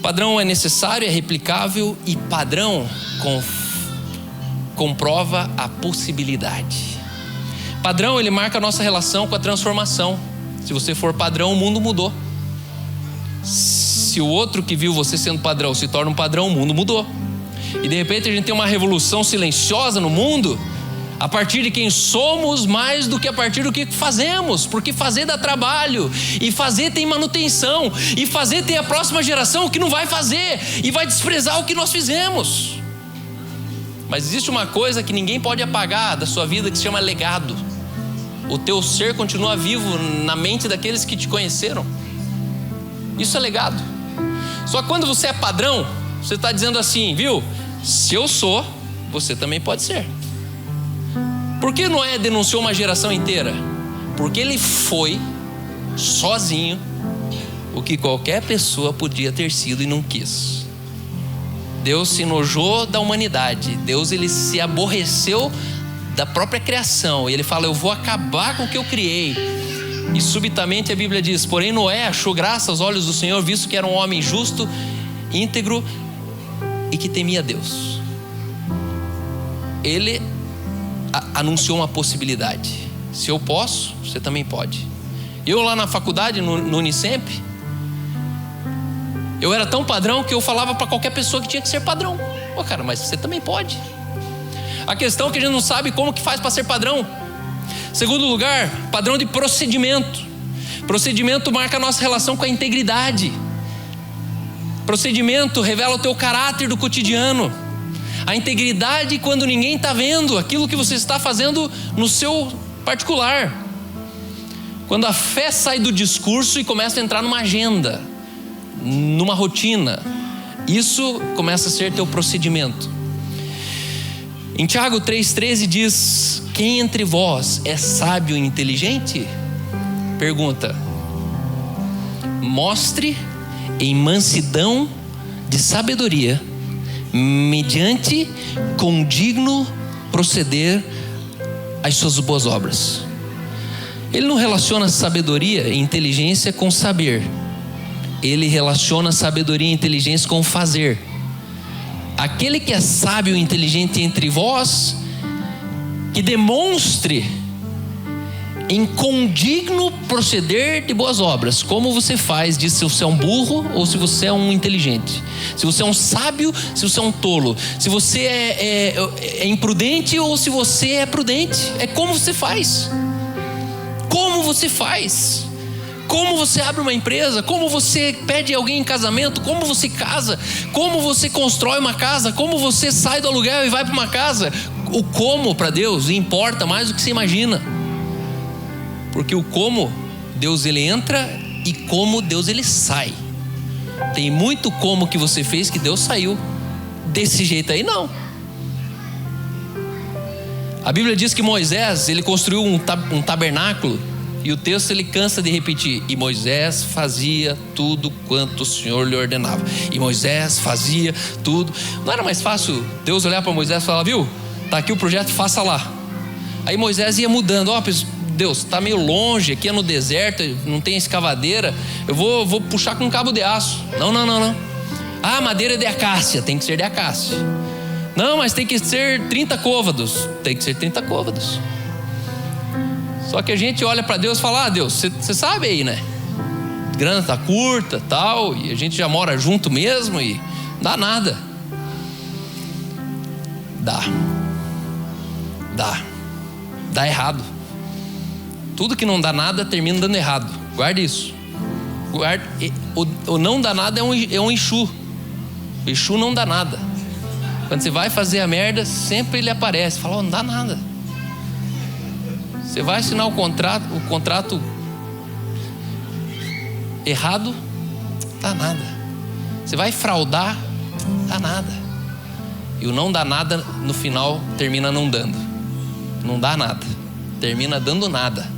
Padrão é necessário, é replicável, e padrão comprova a possibilidade. Padrão, ele marca a nossa relação com a transformação. Se você for padrão, o mundo mudou. Se o outro que viu você sendo padrão se torna um padrão, o mundo mudou. E de repente a gente tem uma revolução silenciosa no mundo, a partir de quem somos mais do que a partir do que fazemos. Porque fazer dá trabalho, e fazer tem manutenção, e fazer tem a próxima geração que não vai fazer e vai desprezar o que nós fizemos. Mas existe uma coisa que ninguém pode apagar da sua vida, que se chama legado. O teu ser continua vivo na mente daqueles que te conheceram. Isso é legado. Só que quando você é padrão, você está dizendo assim, viu? Se eu sou, você também pode ser. Por que Noé denunciou uma geração inteira? Porque ele foi sozinho o que qualquer pessoa podia ter sido e não quis. Deus se enojou da humanidade. Deus ele se aborreceu da própria criação. E ele fala, eu vou acabar com o que eu criei. E subitamente a Bíblia diz, porém Noé achou graça aos olhos do Senhor, visto que era um homem justo, íntegro e que temia Deus. Ele anunciou uma possibilidade. Se eu posso, você também pode. Eu lá na faculdade, no Unicemp, eu era tão padrão que eu falava para qualquer pessoa que tinha que ser padrão. Pô, cara, mas você também pode. A questão é que a gente não sabe como que faz para ser padrão. Segundo lugar, padrão de procedimento. Procedimento marca a nossa relação com a integridade. Procedimento revela o teu caráter do cotidiano. A integridade quando ninguém está vendo aquilo que você está fazendo no seu particular. Quando a fé sai do discurso e começa a entrar numa agenda, numa rotina, isso começa a ser teu procedimento. Em Tiago 3,13 diz, quem entre vós é sábio e inteligente? Pergunta. Mostre em mansidão de sabedoria, mediante condigno proceder às suas boas obras. Ele não relaciona sabedoria e inteligência com saber. Ele relaciona sabedoria e inteligência com fazer. Aquele que é sábio e inteligente entre vós, que demonstre em condigno proceder de boas obras. Como você faz, diz se você é um burro ou se você é um inteligente. Se você é um sábio, se você é um tolo. Se você é imprudente ou se você é prudente. É como você faz. Como você faz. Como você abre uma empresa, como você pede alguém em casamento, como você casa, como você constrói uma casa, como você sai do aluguel e vai para uma casa. O como para Deus importa mais do que você imagina. Porque o como, Deus ele entra e como Deus ele sai. Tem muito como que você fez que Deus saiu. Desse jeito aí não. A Bíblia diz que Moisés, ele construiu um tabernáculo. E o texto ele cansa de repetir. E Moisés fazia tudo quanto o Senhor lhe ordenava. E Moisés fazia tudo. Não era mais fácil Deus olhar para Moisés e falar, viu? Tá aqui o projeto, faça lá. Aí Moisés ia mudando. Deus, tá meio longe, aqui é no deserto, não tem escavadeira. Eu vou puxar com um cabo de aço. Não. Ah, madeira de acácia, tem que ser de acácia. Não, mas tem que ser 30 côvados. Tem que ser 30 côvados. Só que a gente olha para Deus e fala: Deus, você sabe aí, né? A grana tá curta, tal, e a gente já mora junto mesmo e não dá nada. Dá errado. Tudo que não dá nada termina dando errado. Guarde isso. O não dá nada é um Exu. O Exu não dá nada. Quando você vai fazer a merda, sempre ele aparece. Fala: não dá nada. Você vai assinar o contrato errado, dá nada. Você vai fraudar, dá nada. E o não dá nada no final termina não dando. Não dá nada, termina dando nada.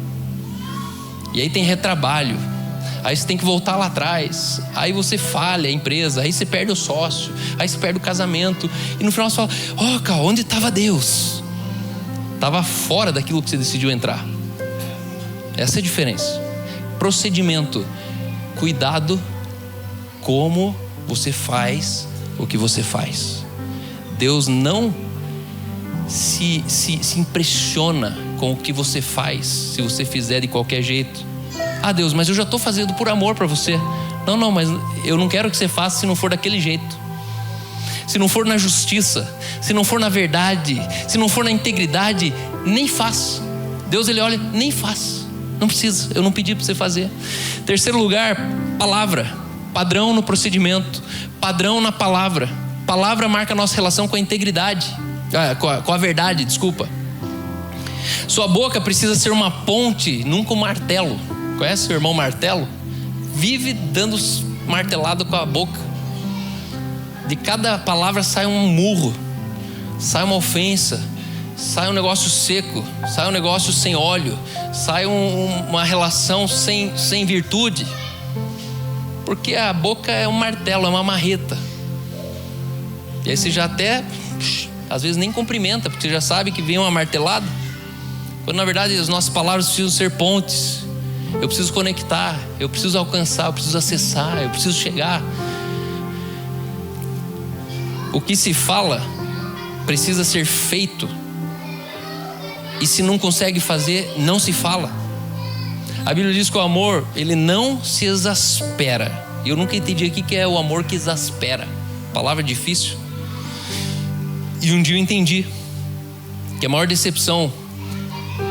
E aí tem retrabalho. Aí você tem que voltar lá atrás. Aí você falha a empresa. Aí você perde o sócio. Aí você perde o casamento. E no final você fala: cara, onde estava Deus? Estava fora daquilo que você decidiu entrar. Essa é a diferença. Procedimento. Cuidado como você faz o que você faz. Deus não se impressiona com o que você faz se você fizer de qualquer jeito. Deus, mas eu já estou fazendo por amor para você. Não, mas eu não quero que você faça se não for daquele jeito. Se não for na justiça, se não for na verdade, se não for na integridade, nem faz. Deus, ele olha, nem faz. Não precisa, eu não pedi para você fazer. Terceiro lugar, palavra. Padrão no procedimento, padrão na palavra. Palavra marca a nossa relação com a integridade, com a verdade, desculpa. Sua boca precisa ser uma ponte, nunca um martelo. Conhece o irmão Martelo? Vive dando martelado com a boca. De cada palavra sai um murro, sai uma ofensa, sai um negócio seco, sai um negócio sem óleo, sai uma relação sem virtude. Porque a boca é um martelo, é uma marreta. E aí você já até, às vezes nem cumprimenta, porque você já sabe que vem uma martelada. Quando na verdade as nossas palavras precisam ser pontes. Eu preciso conectar, eu preciso alcançar, eu preciso acessar, eu preciso chegar. O que se fala precisa ser feito. E se não consegue fazer, não se fala. A Bíblia diz que o amor, ele não se exaspera. Eu nunca entendi aqui que é o amor que exaspera. Palavra difícil. E um dia eu entendi que a maior decepção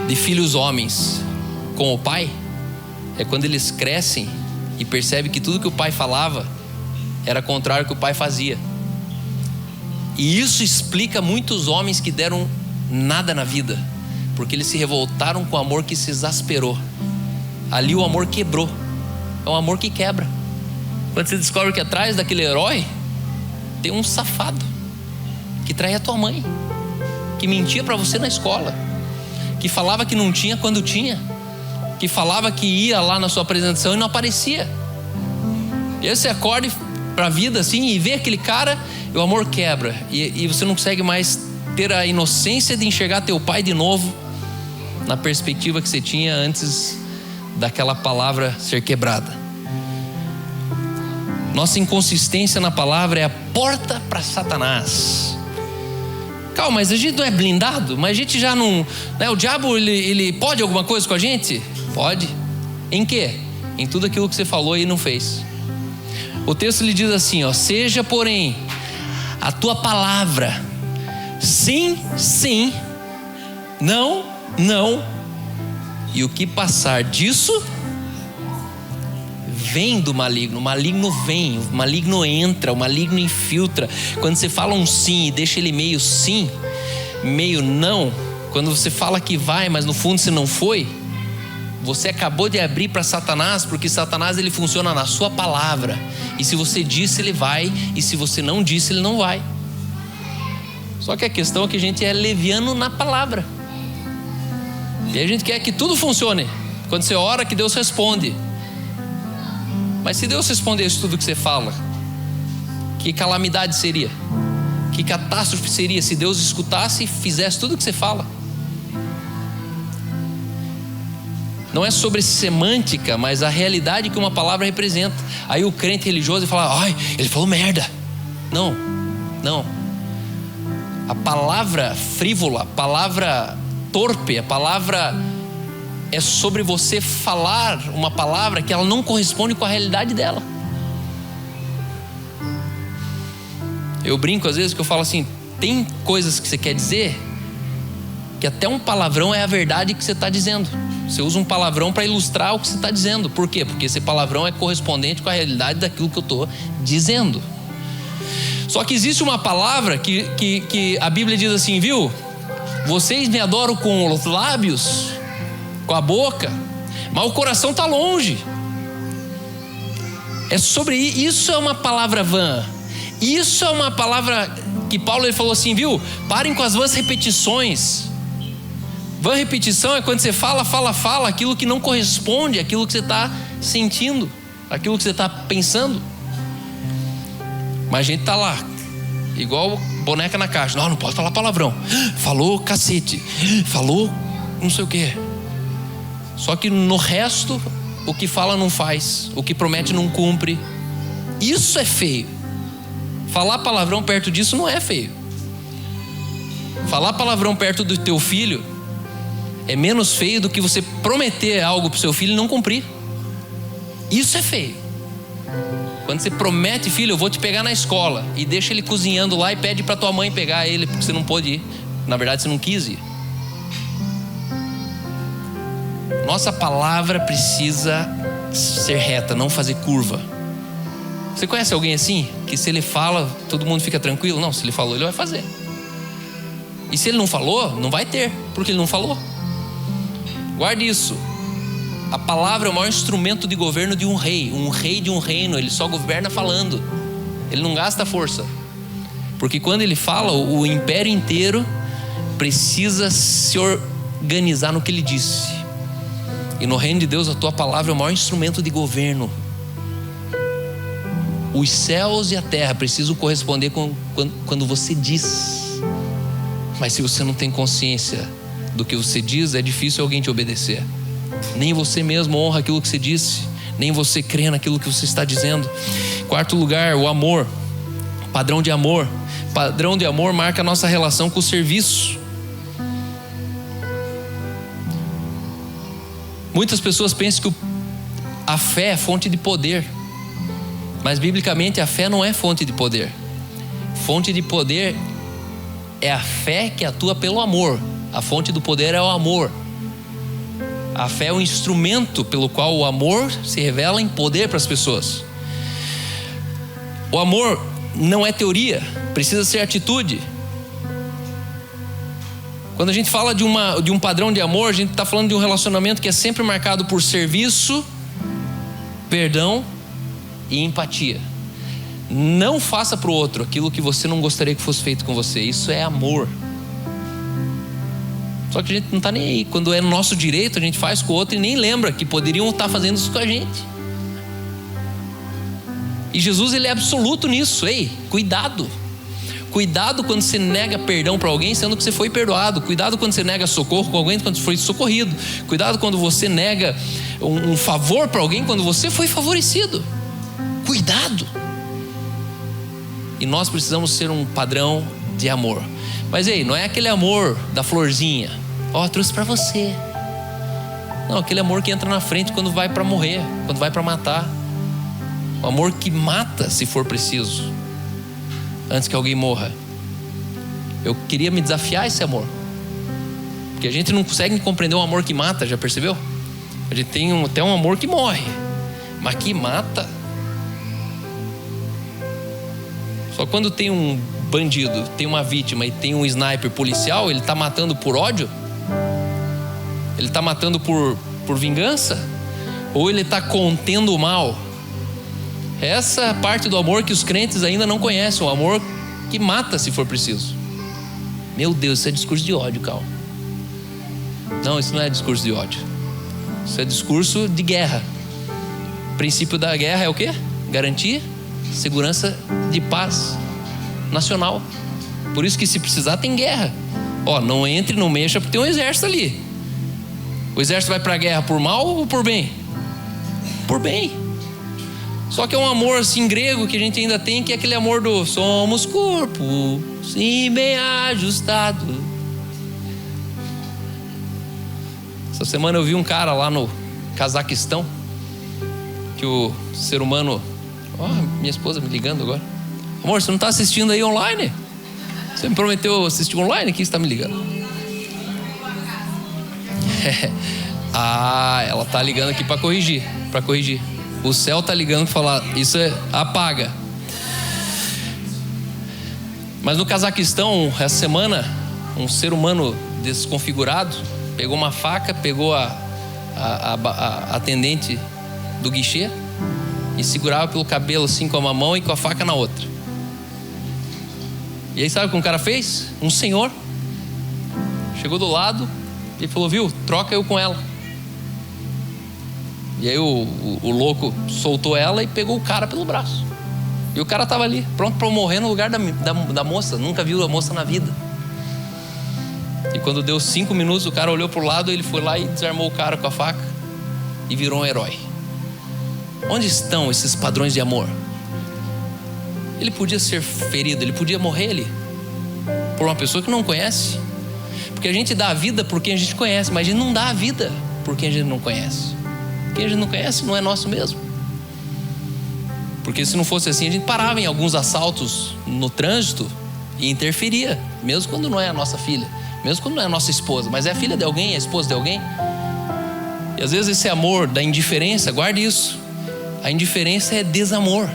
de filhos homens com o pai é quando eles crescem e percebem que tudo que o pai falava era contrário ao que o pai fazia. E isso explica muitos homens que deram nada na vida, porque eles se revoltaram com o amor que se exasperou. Ali o amor quebrou. É um amor que quebra. Quando você descobre que atrás daquele herói tem um safado que traía a tua mãe, que mentia para você na escola, que falava que não tinha quando tinha, que falava que ia lá na sua apresentação e não aparecia. E aí você acorda para a vida assim e vê aquele cara, e o amor quebra, e você não consegue mais ter a inocência de enxergar teu pai de novo na perspectiva que você tinha antes daquela palavra ser quebrada. Nossa inconsistência na palavra é a porta para Satanás. Calma, mas a gente não é blindado? Mas a gente já não, né? O diabo ele pode alguma coisa com a gente? Pode. Em quê? Em tudo aquilo que você falou e não fez. O texto lhe diz assim, seja porém a tua palavra sim, sim, não, não, e o que passar disso vem do maligno. O maligno vem, o maligno entra, o maligno infiltra. Quando você fala um sim e deixa ele meio sim, meio não, quando você fala que vai, mas no fundo você não foi, você acabou de abrir para Satanás, porque Satanás ele funciona na sua palavra. E se você disse, ele vai, e se você não disse, ele não vai. Só que a questão é que a gente é leviano na palavra. E a gente quer que tudo funcione. Quando você ora, que Deus responde. Mas se Deus respondesse tudo que você fala, que calamidade seria? Que catástrofe seria se Deus escutasse e fizesse tudo que você fala? Não é sobre semântica, mas a realidade que uma palavra representa. Aí o crente religioso fala, ele falou merda. Não. A palavra frívola, a palavra torpe, a palavra é sobre você falar uma palavra que ela não corresponde com a realidade dela. Eu brinco às vezes que eu falo assim, tem coisas que você quer dizer que até um palavrão é a verdade que você está dizendo. Você usa um palavrão para ilustrar o que você está dizendo. Por quê? Porque esse palavrão é correspondente com a realidade daquilo que eu estou dizendo. Só que existe uma palavra que a Bíblia diz assim, viu? Vocês me adoram com os lábios, com a boca, mas o coração está longe. É sobre isso, é uma palavra vã. Isso é uma palavra que Paulo ele falou assim, viu? Parem com as vãs repetições. Vã repetição é quando você fala aquilo que não corresponde àquilo que você está sentindo, aquilo que você está pensando. Mas a gente está lá, igual boneca na caixa. Não pode falar palavrão. Falou cacete. Falou não sei o quê. Só que no resto, o que fala não faz, o que promete não cumpre. Isso é feio. Falar palavrão perto disso não é feio. Falar palavrão perto do teu filho é menos feio do que você prometer algo pro seu filho e não cumprir. Isso é feio. Quando você promete, filho, eu vou te pegar na escola, e deixa ele cozinhando lá e pede pra tua mãe pegar ele porque você não pôde ir. Na verdade você não quis ir. Nossa palavra precisa ser reta, não fazer curva. Você conhece alguém assim? Que se ele fala, todo mundo fica tranquilo? Não, se ele falou, ele vai fazer. E se ele não falou, não vai ter, porque ele não falou. Guarde isso. A palavra é o maior instrumento de governo de um rei. Um rei de um reino, ele só governa falando. Ele não gasta força. Porque quando ele fala, o império inteiro precisa se organizar no que ele disse. E no reino de Deus, a tua palavra é o maior instrumento de governo. Os céus e a terra precisam corresponder quando você diz. Mas se você não tem consciência do que você diz, é difícil alguém te obedecer. Nem você mesmo honra aquilo que você disse, nem você crê naquilo que você está dizendo. Quarto lugar, o amor. Padrão de amor. Padrão de amor marca a nossa relação com o serviço. Muitas pessoas pensam que a fé é fonte de poder. Mas biblicamente a fé não é fonte de poder. Fonte de poder é a fé que atua pelo amor. A fonte do poder é o amor. A fé é um instrumento pelo qual o amor se revela em poder para as pessoas. O amor não é teoria, precisa ser atitude. Quando a gente fala de um padrão de amor, a gente está falando de um relacionamento que é sempre marcado por serviço, perdão e empatia. Não faça para o outro aquilo que você não gostaria que fosse feito com você. Isso é amor. Só que a gente não está nem aí. Quando é nosso direito, a gente faz com o outro e nem lembra que poderiam estar fazendo isso com a gente. E Jesus, ele é absoluto nisso. Ei, cuidado. Cuidado quando você nega perdão para alguém, sendo que você foi perdoado. Cuidado quando você nega socorro com alguém, quando você foi socorrido. Cuidado quando você nega um favor para alguém, quando você foi favorecido. Cuidado. E nós precisamos ser um padrão de amor. Mas ei, não é aquele amor da florzinha. Trouxe para você. Não, aquele amor que entra na frente quando vai para morrer, quando vai para matar. O amor que mata se for preciso, antes que alguém morra. Eu queria me desafiar a esse amor, porque a gente não consegue compreender um amor que mata, já percebeu? A gente tem até um amor que morre, mas que mata. Só quando tem um bandido, tem uma vítima e tem um sniper policial, ele está matando por ódio? Ele está matando por vingança? Ou ele está contendo o mal? Essa parte do amor que os crentes ainda não conhecem, o amor que mata se for preciso. Meu Deus, isso é discurso de ódio, Cal. Não, isso não é discurso de ódio. Isso é discurso de guerra. O princípio da guerra é o quê? Garantir segurança de paz nacional. Por isso que se precisar tem guerra. Não entre, não mexa, porque tem um exército ali. O exército vai para a guerra por mal ou por bem? Por bem. Só que é um amor assim grego que a gente ainda tem, que é aquele amor do somos corpo, sim, bem ajustado. Essa semana eu vi um cara lá no Cazaquistão, que o ser humano... minha esposa me ligando agora. Amor, você não está assistindo aí online? Você me prometeu assistir online, que você está me ligando? Ela tá ligando aqui para corrigir. O céu tá ligando para falar, isso é apaga. Mas no Cazaquistão, essa semana, um ser humano desconfigurado pegou uma faca, pegou a atendente do guichê e segurava pelo cabelo assim com uma mão e com a faca na outra. E aí sabe o que um cara fez? Um senhor chegou do lado e falou, viu, troca eu com ela. E aí o louco soltou ela e pegou o cara pelo braço. E o cara estava ali, pronto para morrer no lugar da moça. Nunca viu a moça na vida. E quando deu 5 minutos, o cara olhou para o lado, ele foi lá e desarmou o cara com a faca e virou um herói. Onde estão esses padrões de amor? Ele podia ser ferido, ele podia morrer ali por uma pessoa que não conhece. Porque a gente dá a vida por quem a gente conhece, mas a gente não dá a vida por quem a gente não conhece. Quem a gente não conhece não é nosso mesmo. Porque se não fosse assim, a gente parava em alguns assaltos no trânsito e interferia, mesmo quando não é a nossa filha, mesmo quando não é a nossa esposa, mas é a filha de alguém, é a esposa de alguém. E às vezes esse amor da indiferença, guarde isso, a indiferença é desamor.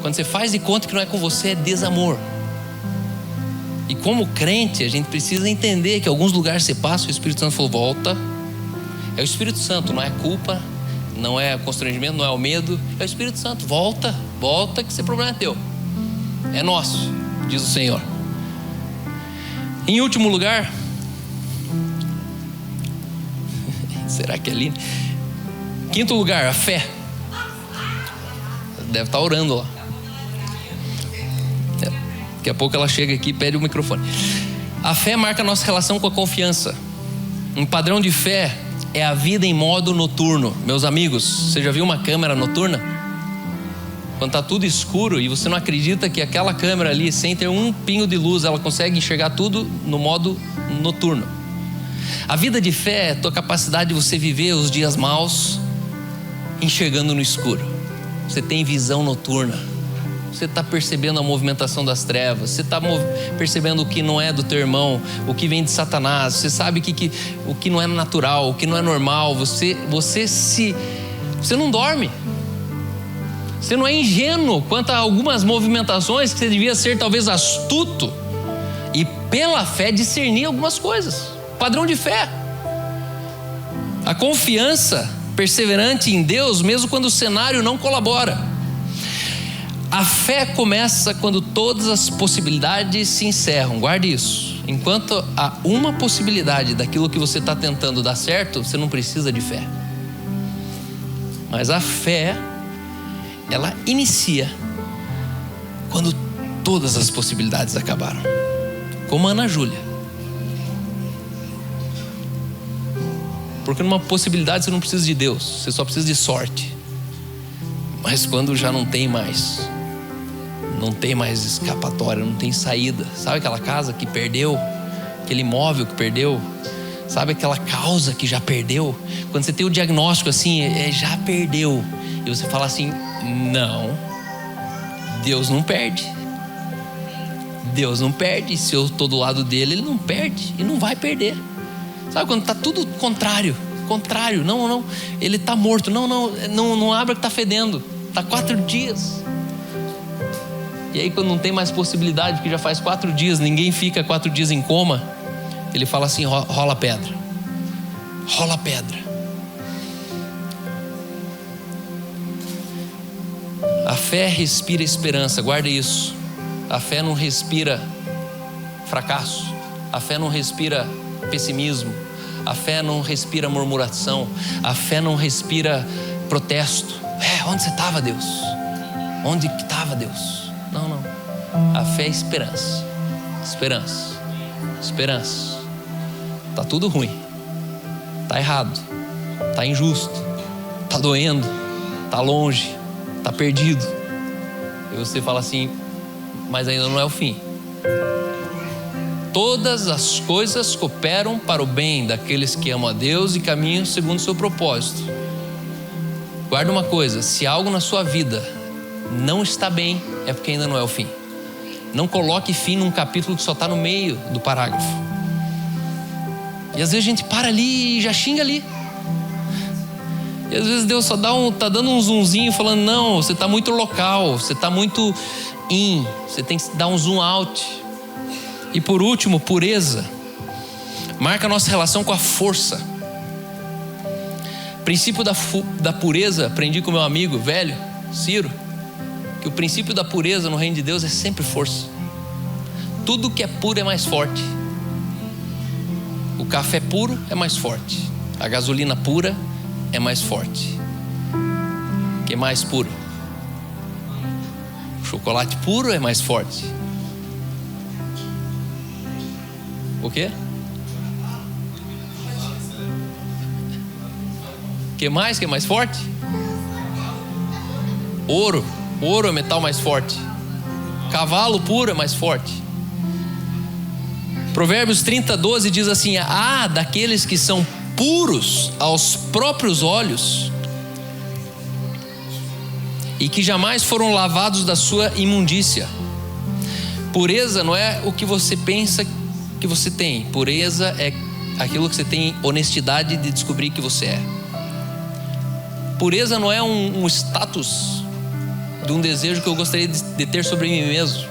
Quando você faz de conta que não é com você, é desamor. E como crente, a gente precisa entender que em alguns lugares você passa, o Espírito Santo falou, volta. É o Espírito Santo, não é culpa, não é constrangimento, não é o medo. É o Espírito Santo, volta que esse problema é teu. É nosso, diz o Senhor. Em último lugar, será que é lindo? Quinto lugar, a fé. Deve estar orando lá. Daqui a pouco ela chega aqui e pede o microfone. A fé marca a nossa relação com a confiança. Um padrão de fé é a vida em modo noturno. Meus amigos, você já viu uma câmera noturna? Quando está tudo escuro e você não acredita que aquela câmera ali, sem ter um pingo de luz, ela consegue enxergar tudo no modo noturno. A vida de fé é a tua capacidade de você viver os dias maus enxergando no escuro. Você tem visão noturna. Você está percebendo a movimentação das trevas. Você está percebendo o que não é do teu irmão, o que vem de Satanás. Você sabe o que não é natural, o que não é normal. Você não dorme. Você não é ingênuo quanto a algumas movimentações que você devia ser talvez astuto e pela fé discernir algumas coisas. Padrão de fé. A confiança perseverante em Deus, mesmo quando o cenário não colabora. A fé começa quando todas as possibilidades se encerram. Guarde isso. Enquanto há uma possibilidade daquilo que você está tentando dar certo, você não precisa de fé. Mas a fé, ela inicia quando todas as possibilidades acabaram. Como a Ana Júlia. Porque numa possibilidade você não precisa de Deus, você só precisa de sorte. Mas quando já não tem mais escapatória, não tem saída. Sabe aquela casa que perdeu? Aquele imóvel que perdeu? Sabe aquela causa que já perdeu? Quando você tem o diagnóstico assim, já perdeu. E você fala assim, não, Deus não perde. Deus não perde. Se eu estou do lado dele, ele não perde e não vai perder. Sabe quando está tudo contrário, não, ele está morto, não abra que está fedendo, está 4 dias. E aí quando não tem mais possibilidade, porque já faz 4 dias, ninguém fica 4 dias em coma, ele fala assim, rola pedra. A fé respira esperança, guarda isso. A fé não respira fracasso, a fé não respira pessimismo, a fé não respira murmuração, a fé não respira protesto. Onde você estava, Deus? Onde que estava, Deus? Não. A fé é esperança. Tá tudo ruim, tá errado, tá injusto, tá doendo, tá longe, está perdido. E você fala assim, mas ainda não é o fim. Todas as coisas cooperam para o bem daqueles que amam a Deus e caminham segundo o seu propósito. Guarda uma coisa, se algo na sua vida não está bem, é porque ainda não é o fim. Não coloque fim num capítulo que só está no meio do parágrafo. E às vezes a gente para ali e já xinga ali. E às vezes Deus só tá dando um zoomzinho falando, não, você está muito local, você está muito in, você tem que dar um zoom out. E por último, pureza. Marca a nossa relação com a força. Princípio da pureza, aprendi com meu amigo velho, Ciro, que o princípio da pureza no reino de Deus é sempre força. Tudo que é puro é mais forte. O café puro é mais forte. A gasolina pura é mais forte. O que é mais puro? O chocolate puro é mais forte. O quê? O que mais? Que é mais forte? Ouro. Ouro é metal mais forte. Cavalo puro é mais forte. Provérbios 30:12 diz assim: daqueles que são puros aos próprios olhos e que jamais foram lavados da sua imundícia. Pureza não é o que você pensa que você tem. Pureza é aquilo que você tem honestidade de descobrir que você é. Pureza não é um status de um desejo que eu gostaria de ter sobre mim mesmo.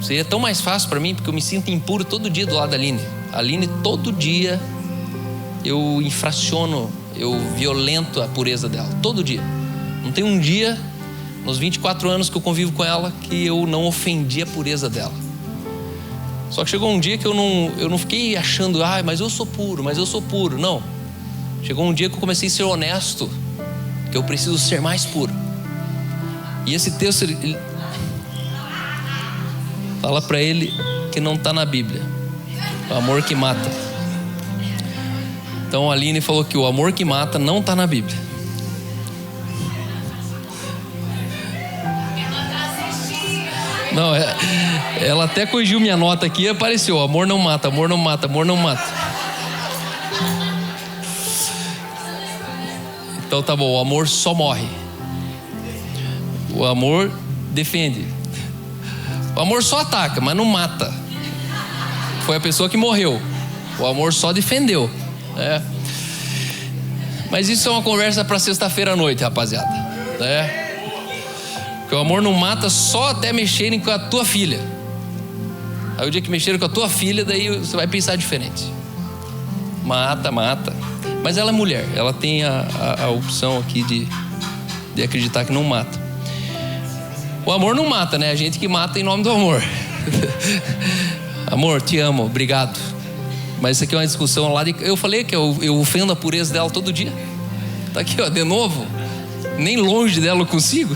Seria tão mais fácil para mim, porque eu me sinto impuro todo dia do lado da Aline. A Aline, todo dia eu infraciono, eu violento a pureza dela, todo dia. Não tem um dia nos 24 anos que eu convivo com ela que eu não ofendi a pureza dela. Só que chegou um dia que eu não fiquei achando, mas eu sou puro, não. Chegou um dia que eu comecei a ser honesto, que eu preciso ser mais puro. E esse texto, ele fala para ele que não está na Bíblia. O amor que mata. Então a Aline falou que o amor que mata não está na Bíblia. Não, ela até corrigiu minha nota aqui e apareceu: amor não mata, amor não mata, amor não mata. Então tá bom, o amor só morre. O amor defende. O amor só ataca, mas não mata. Foi a pessoa que morreu. O amor só defendeu. Mas isso é uma conversa para sexta-feira à noite, rapaziada. Porque o amor não mata só até mexerem com a tua filha. Aí o dia que mexerem com a tua filha, daí você vai pensar diferente. Mata. Mas ela é mulher, ela tem a opção aqui de acreditar que não mata. O amor não mata, né? A gente que mata em nome do amor. Amor, te amo, obrigado. Mas isso aqui é uma discussão lá de... Eu falei que eu ofendo a pureza dela todo dia. Tá aqui, ó, de novo. Nem longe dela eu consigo.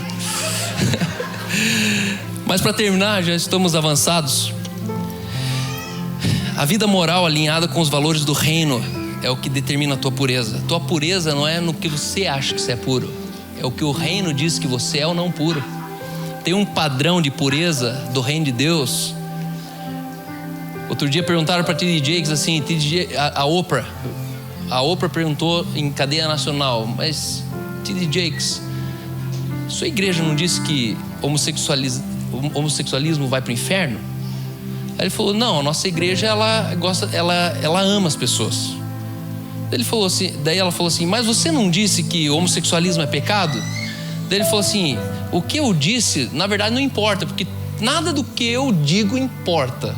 Mas para terminar, já estamos avançados. A vida moral alinhada com os valores do reino é o que determina a tua pureza. Tua pureza não é no que você acha que você é puro. É o que o reino diz que você é ou não puro. Tem um padrão de pureza do reino de Deus. Outro dia perguntaram para T.D. Jakes assim, a Oprah. A Oprah perguntou em cadeia nacional: mas T.D. Jakes, sua igreja não disse que homossexualismo vai para o inferno? Aí ele falou: não, a nossa igreja ela ama as pessoas. Daí ela falou assim: mas você não disse que homossexualismo é pecado? Daí ele falou assim: o que eu disse, na verdade não importa, porque nada do que eu digo importa.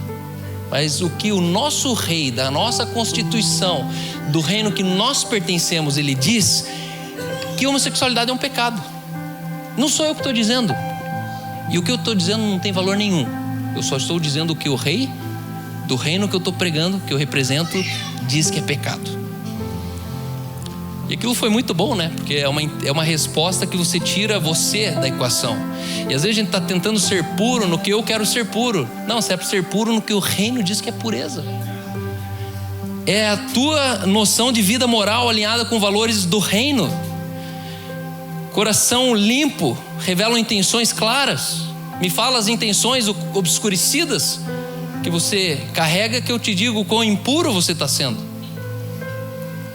Mas o que o nosso rei, da nossa constituição, do reino que nós pertencemos, ele diz que homossexualidade é um pecado. Não sou eu que estou dizendo. E o que eu estou dizendo não tem valor nenhum. Eu só estou dizendo o que o rei do reino que eu estou pregando, que eu represento, diz que é pecado. E aquilo foi muito bom, né? Porque é uma resposta que você tira você da equação. E às vezes a gente está tentando ser puro no que eu quero ser puro. Não, você é para ser puro no que o reino diz que é pureza. É a tua noção de vida moral alinhada com valores do reino. Coração limpo revela intenções claras. Me fala as intenções obscurecidas que você carrega, que eu te digo quão impuro você está sendo.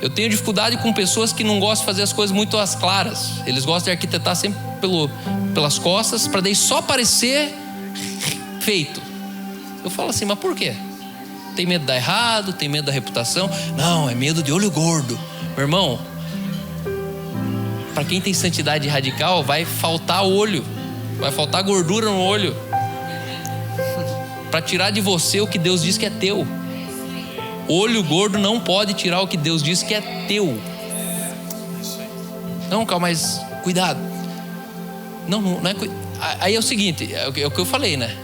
Eu tenho dificuldade com pessoas que não gostam de fazer as coisas muito às claras. Eles gostam de arquitetar sempre pelas costas, para daí só parecer feito. Eu falo assim, mas por quê? Tem medo de dar errado? Tem medo da reputação? Não, é medo de olho gordo. Meu irmão, para quem tem santidade radical, vai faltar olho, vai faltar gordura no olho, para tirar de você o que Deus diz que é teu. Olho gordo não pode tirar o que Deus diz que é teu. Não, calma, mas cuidado. Não é. Aí é o seguinte, é o que eu falei, né?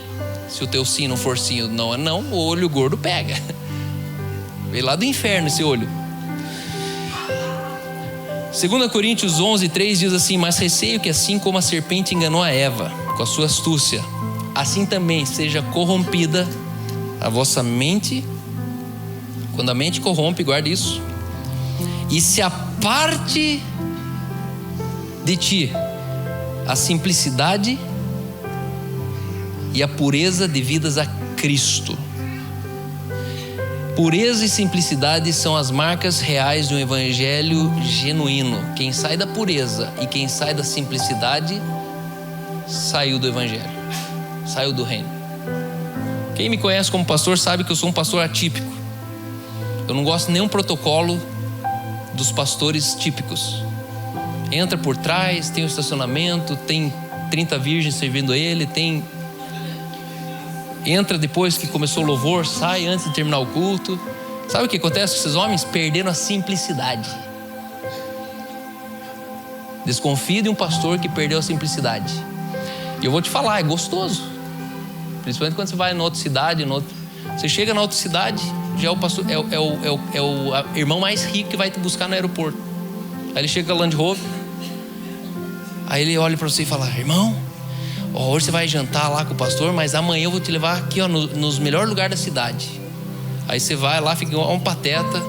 Se o teu sim não for sim, não é não, o olho gordo pega. Veio lá do inferno esse olho. 2 Coríntios 11:3 diz assim: mas receio que assim como a serpente enganou a Eva com a sua astúcia, assim também seja corrompida a vossa mente. Quando a mente corrompe, guarda isso, e se aparte de ti a simplicidade e a pureza devidas a Cristo. Pureza e simplicidade são as marcas reais de um evangelho genuíno. Quem sai da pureza e quem sai da simplicidade saiu do evangelho, saiu do reino. Quem me conhece como pastor sabe que eu sou um pastor atípico. Eu não gosto de nenhum protocolo dos pastores típicos. Entra por trás, tem o estacionamento, tem 30 virgens servindo ele, entra depois que começou o louvor, sai antes de terminar o culto. Sabe o que acontece com esses homens? Perderam a simplicidade. Desconfie de um pastor que perdeu a simplicidade. E eu vou te falar, é gostoso. Principalmente quando você vai em outra cidade, você chega na outra cidade, já é o pastor, é o irmão mais rico que vai te buscar no aeroporto. Aí ele chega com a Land Rover, aí ele olha para você e fala: irmão, hoje você vai jantar lá com o pastor, mas amanhã eu vou te levar aqui, ó, nos melhores lugares da cidade. Aí você vai lá, fica um pateta,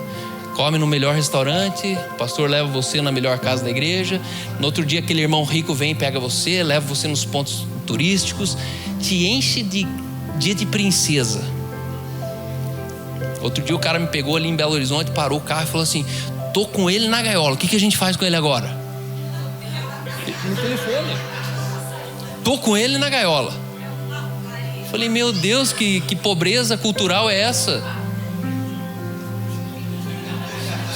come no melhor restaurante, o pastor leva você na melhor casa da igreja. No outro dia aquele irmão rico vem e pega você, leva você nos pontos turísticos, te enche de dia de princesa. Outro dia o cara me pegou ali em Belo Horizonte, parou o carro e falou assim: tô com ele na gaiola, o que a gente faz com ele agora? No telefone. Tô com ele na gaiola. Falei, meu Deus, que pobreza cultural é essa?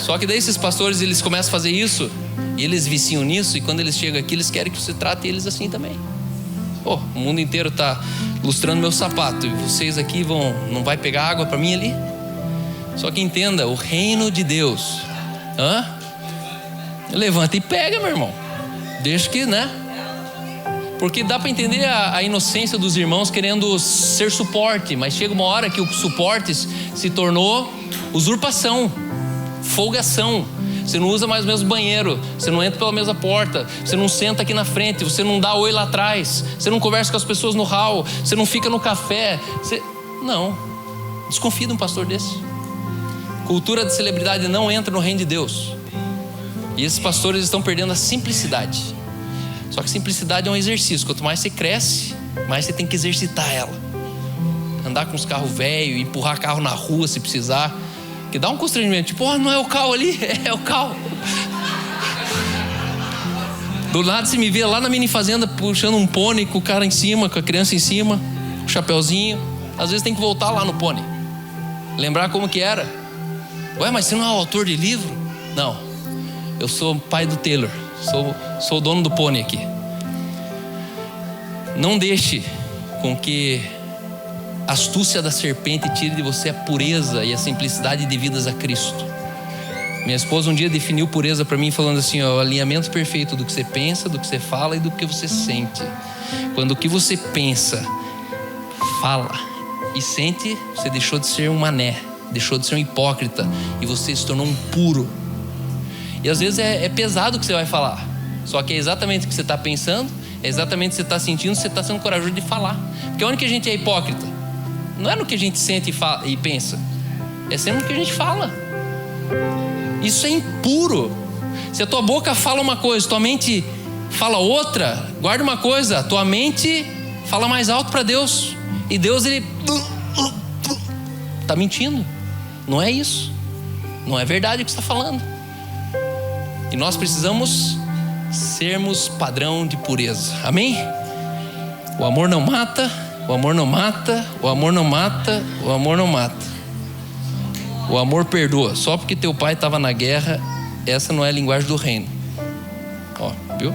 Só que daí esses pastores, eles começam a fazer isso, e eles viciam nisso, e quando eles chegam aqui, eles querem que você trate eles assim também. O mundo inteiro está lustrando meu sapato, e vocês aqui não vai pegar água para mim ali? Só que entenda, o reino de Deus, levanta e pega, meu irmão. Deixa que, né? Porque dá para entender a inocência dos irmãos querendo ser suporte, mas chega uma hora que o suporte se tornou usurpação, folgação. Você não usa mais o mesmo banheiro, você não entra pela mesma porta, você não senta aqui na frente, você não dá oi lá atrás, você não conversa com as pessoas no hall, você não fica no café. Não, desconfia de um pastor desse. Cultura de celebridade não entra no reino de Deus. E esses pastores estão perdendo a simplicidade. Só que simplicidade é um exercício. Quanto mais você cresce, mais você tem que exercitar ela. Andar com os carros velhos, empurrar carro na rua se precisar, que dá um constrangimento. Tipo, não é o carro ali? É o carro. Do nada você me vê lá na mini fazenda puxando um pônei com o cara em cima, com a criança em cima, o chapeuzinho. Às vezes tem que voltar lá no pônei, lembrar como que era. Ué, mas você não é o autor de livro? Não, eu sou o pai do Taylor, sou o dono do pônei aqui. Não deixe com que a astúcia da serpente tire de você a pureza e a simplicidade devidas a Cristo. Minha esposa um dia definiu pureza para mim falando assim: o alinhamento perfeito do que você pensa, do que você fala e do que você sente. Quando o que você pensa, fala e sente, você deixou de ser um mané, deixou de ser um hipócrita e você se tornou um puro. E às vezes é pesado o que você vai falar, só que é exatamente o que você está pensando, é exatamente o que você está sentindo, você está sendo corajoso de falar. Porque onde que a gente é hipócrita? Não é no que a gente sente e pensa, é sempre no que a gente fala. Isso é impuro. Se a tua boca fala uma coisa, tua mente fala outra, guarda uma coisa, tua mente fala mais alto para Deus. E Deus, ele está mentindo. Não é isso. Não é verdade o que está falando. E nós precisamos sermos padrão de pureza. Amém? O amor não mata, o amor não mata, o amor não mata, o amor não mata. O amor perdoa. Só porque teu pai estava na guerra, essa não é a linguagem do reino. Ó, viu?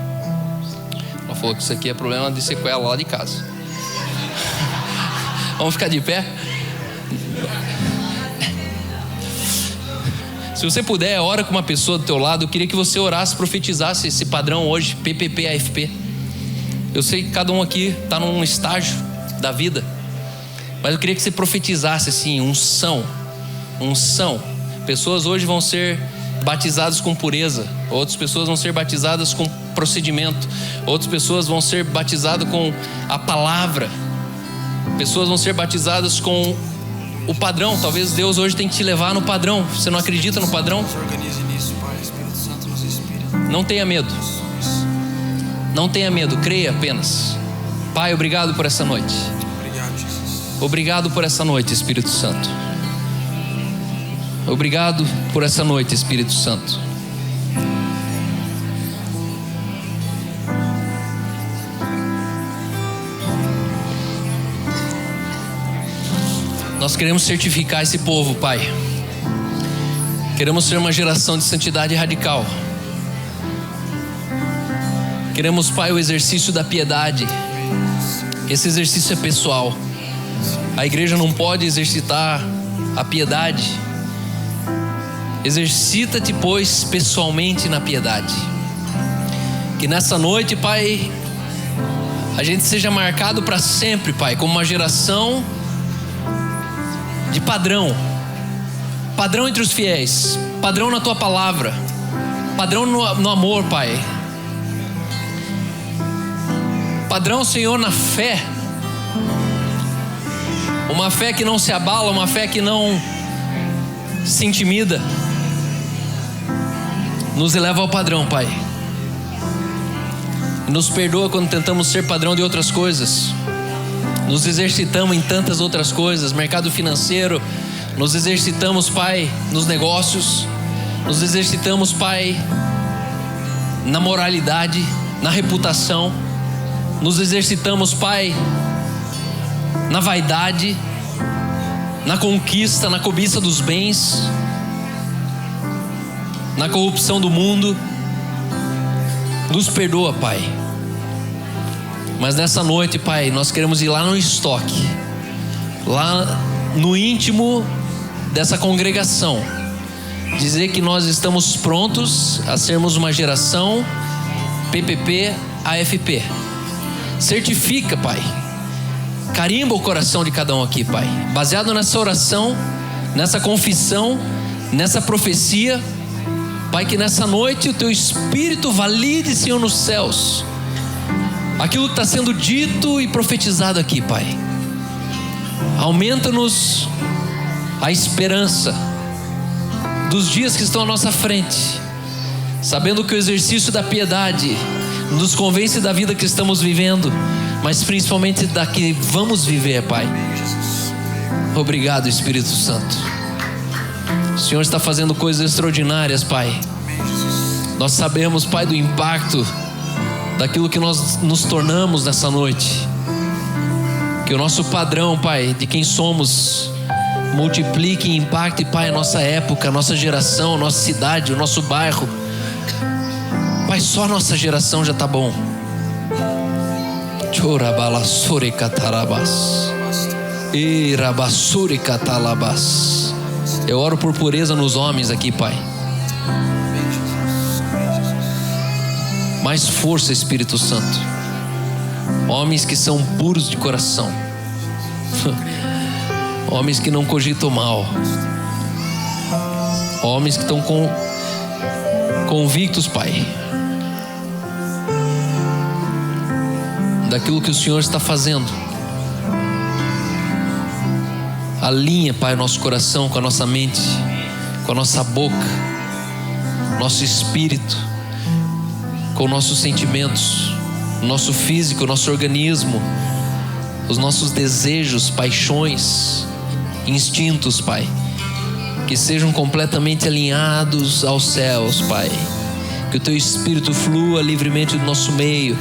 Ela falou que isso aqui é problema de sequela lá de casa. Vamos ficar de pé? Se você puder, ora com uma pessoa do teu lado. Eu queria que você orasse, profetizasse esse padrão hoje, PPP, AFP. Eu sei que cada um aqui está num estágio da vida, mas eu queria que você profetizasse assim, unção. Pessoas hoje vão ser batizadas com pureza, outras pessoas vão ser batizadas com procedimento, outras pessoas vão ser batizadas com a palavra, pessoas vão ser batizadas com o padrão. Talvez Deus hoje tem que te levar no padrão. Você não acredita no padrão? Não tenha medo. Não tenha medo, creia apenas. Pai, obrigado por essa noite. Obrigado por essa noite, Espírito Santo. Obrigado por essa noite, Espírito Santo. Nós queremos certificar esse povo, Pai. Queremos ser uma geração de santidade radical. Queremos, Pai, o exercício da piedade. Esse exercício é pessoal. A igreja não pode exercitar a piedade. Exercita-te, pois, pessoalmente na piedade. Que nessa noite, Pai, a gente seja marcado para sempre, Pai, como uma geração de padrão. Padrão entre os fiéis. Padrão na Tua palavra. Padrão no amor, Pai. Padrão, Senhor, na fé. Uma fé que não se abala, uma fé que não se intimida. Nos eleva ao padrão, Pai. Nos perdoa quando tentamos ser padrão de outras coisas. Nos exercitamos em tantas outras coisas. Mercado financeiro. Nos exercitamos, Pai, nos negócios. Nos exercitamos, Pai, na moralidade, na reputação. Nos exercitamos, Pai, na vaidade, na conquista, na cobiça dos bens, na corrupção do mundo. Nos perdoa, Pai. Mas nessa noite, Pai, nós queremos ir lá no estoque, lá no íntimo dessa congregação, dizer que nós estamos prontos a sermos uma geração PPP, AFP. Certifica, Pai. Carimba o coração de cada um aqui, Pai. Baseado nessa oração, nessa confissão, nessa profecia, Pai, que nessa noite o Teu Espírito valide, Senhor, nos céus aquilo que está sendo dito e profetizado aqui, Pai. Aumenta-nos a esperança dos dias que estão à nossa frente, sabendo que o exercício da piedade nos convence da vida que estamos vivendo, mas principalmente da que vamos viver, Pai. Obrigado, Espírito Santo. O Senhor está fazendo coisas extraordinárias, Pai. Nós sabemos, Pai, do impacto daquilo que nós nos tornamos nessa noite. Que o nosso padrão, Pai, de quem somos, multiplique e impacte, Pai, a nossa época, a nossa geração, a nossa cidade, o nosso bairro. Pai, só a nossa geração já está bom. Eu oro por pureza nos homens aqui, Pai. Mais força, Espírito Santo. Homens que são puros de coração. Homens que não cogitam mal. Homens que estão convictos, Pai, daquilo que o Senhor está fazendo. Alinha, Pai, nosso coração com a nossa mente, com a nossa boca, nosso espírito, com nossos sentimentos, o nosso físico, o nosso organismo, os nossos desejos, paixões, instintos, Pai, que sejam completamente alinhados aos céus, Pai. Que o Teu Espírito flua livremente do nosso meio,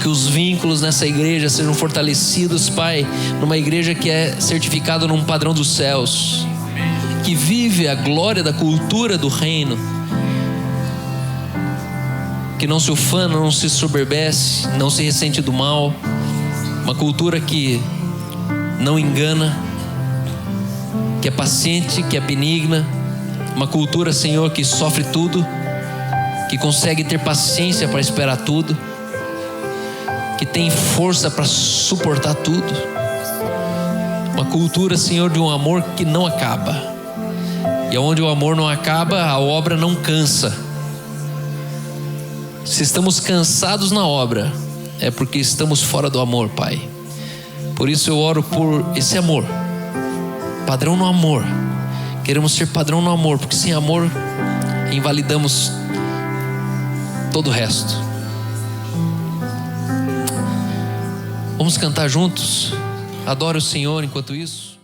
que os vínculos nessa igreja sejam fortalecidos, Pai, numa igreja que é certificada num padrão dos céus, que vive a glória da cultura do reino, que não se ufana, não se soberbece, não se ressente do mal, uma cultura que não engana, que é paciente, que é benigna, uma cultura, Senhor, que sofre tudo, que consegue ter paciência para esperar tudo, que tem força para suportar tudo, uma cultura, Senhor, de um amor que não acaba, e onde o amor não acaba, a obra não cansa. Se estamos cansados na obra, é porque estamos fora do amor, Pai. Por isso eu oro por esse amor, padrão no amor. Queremos ser padrão no amor, porque sem amor invalidamos todo o resto. Vamos cantar juntos? Adore o Senhor enquanto isso.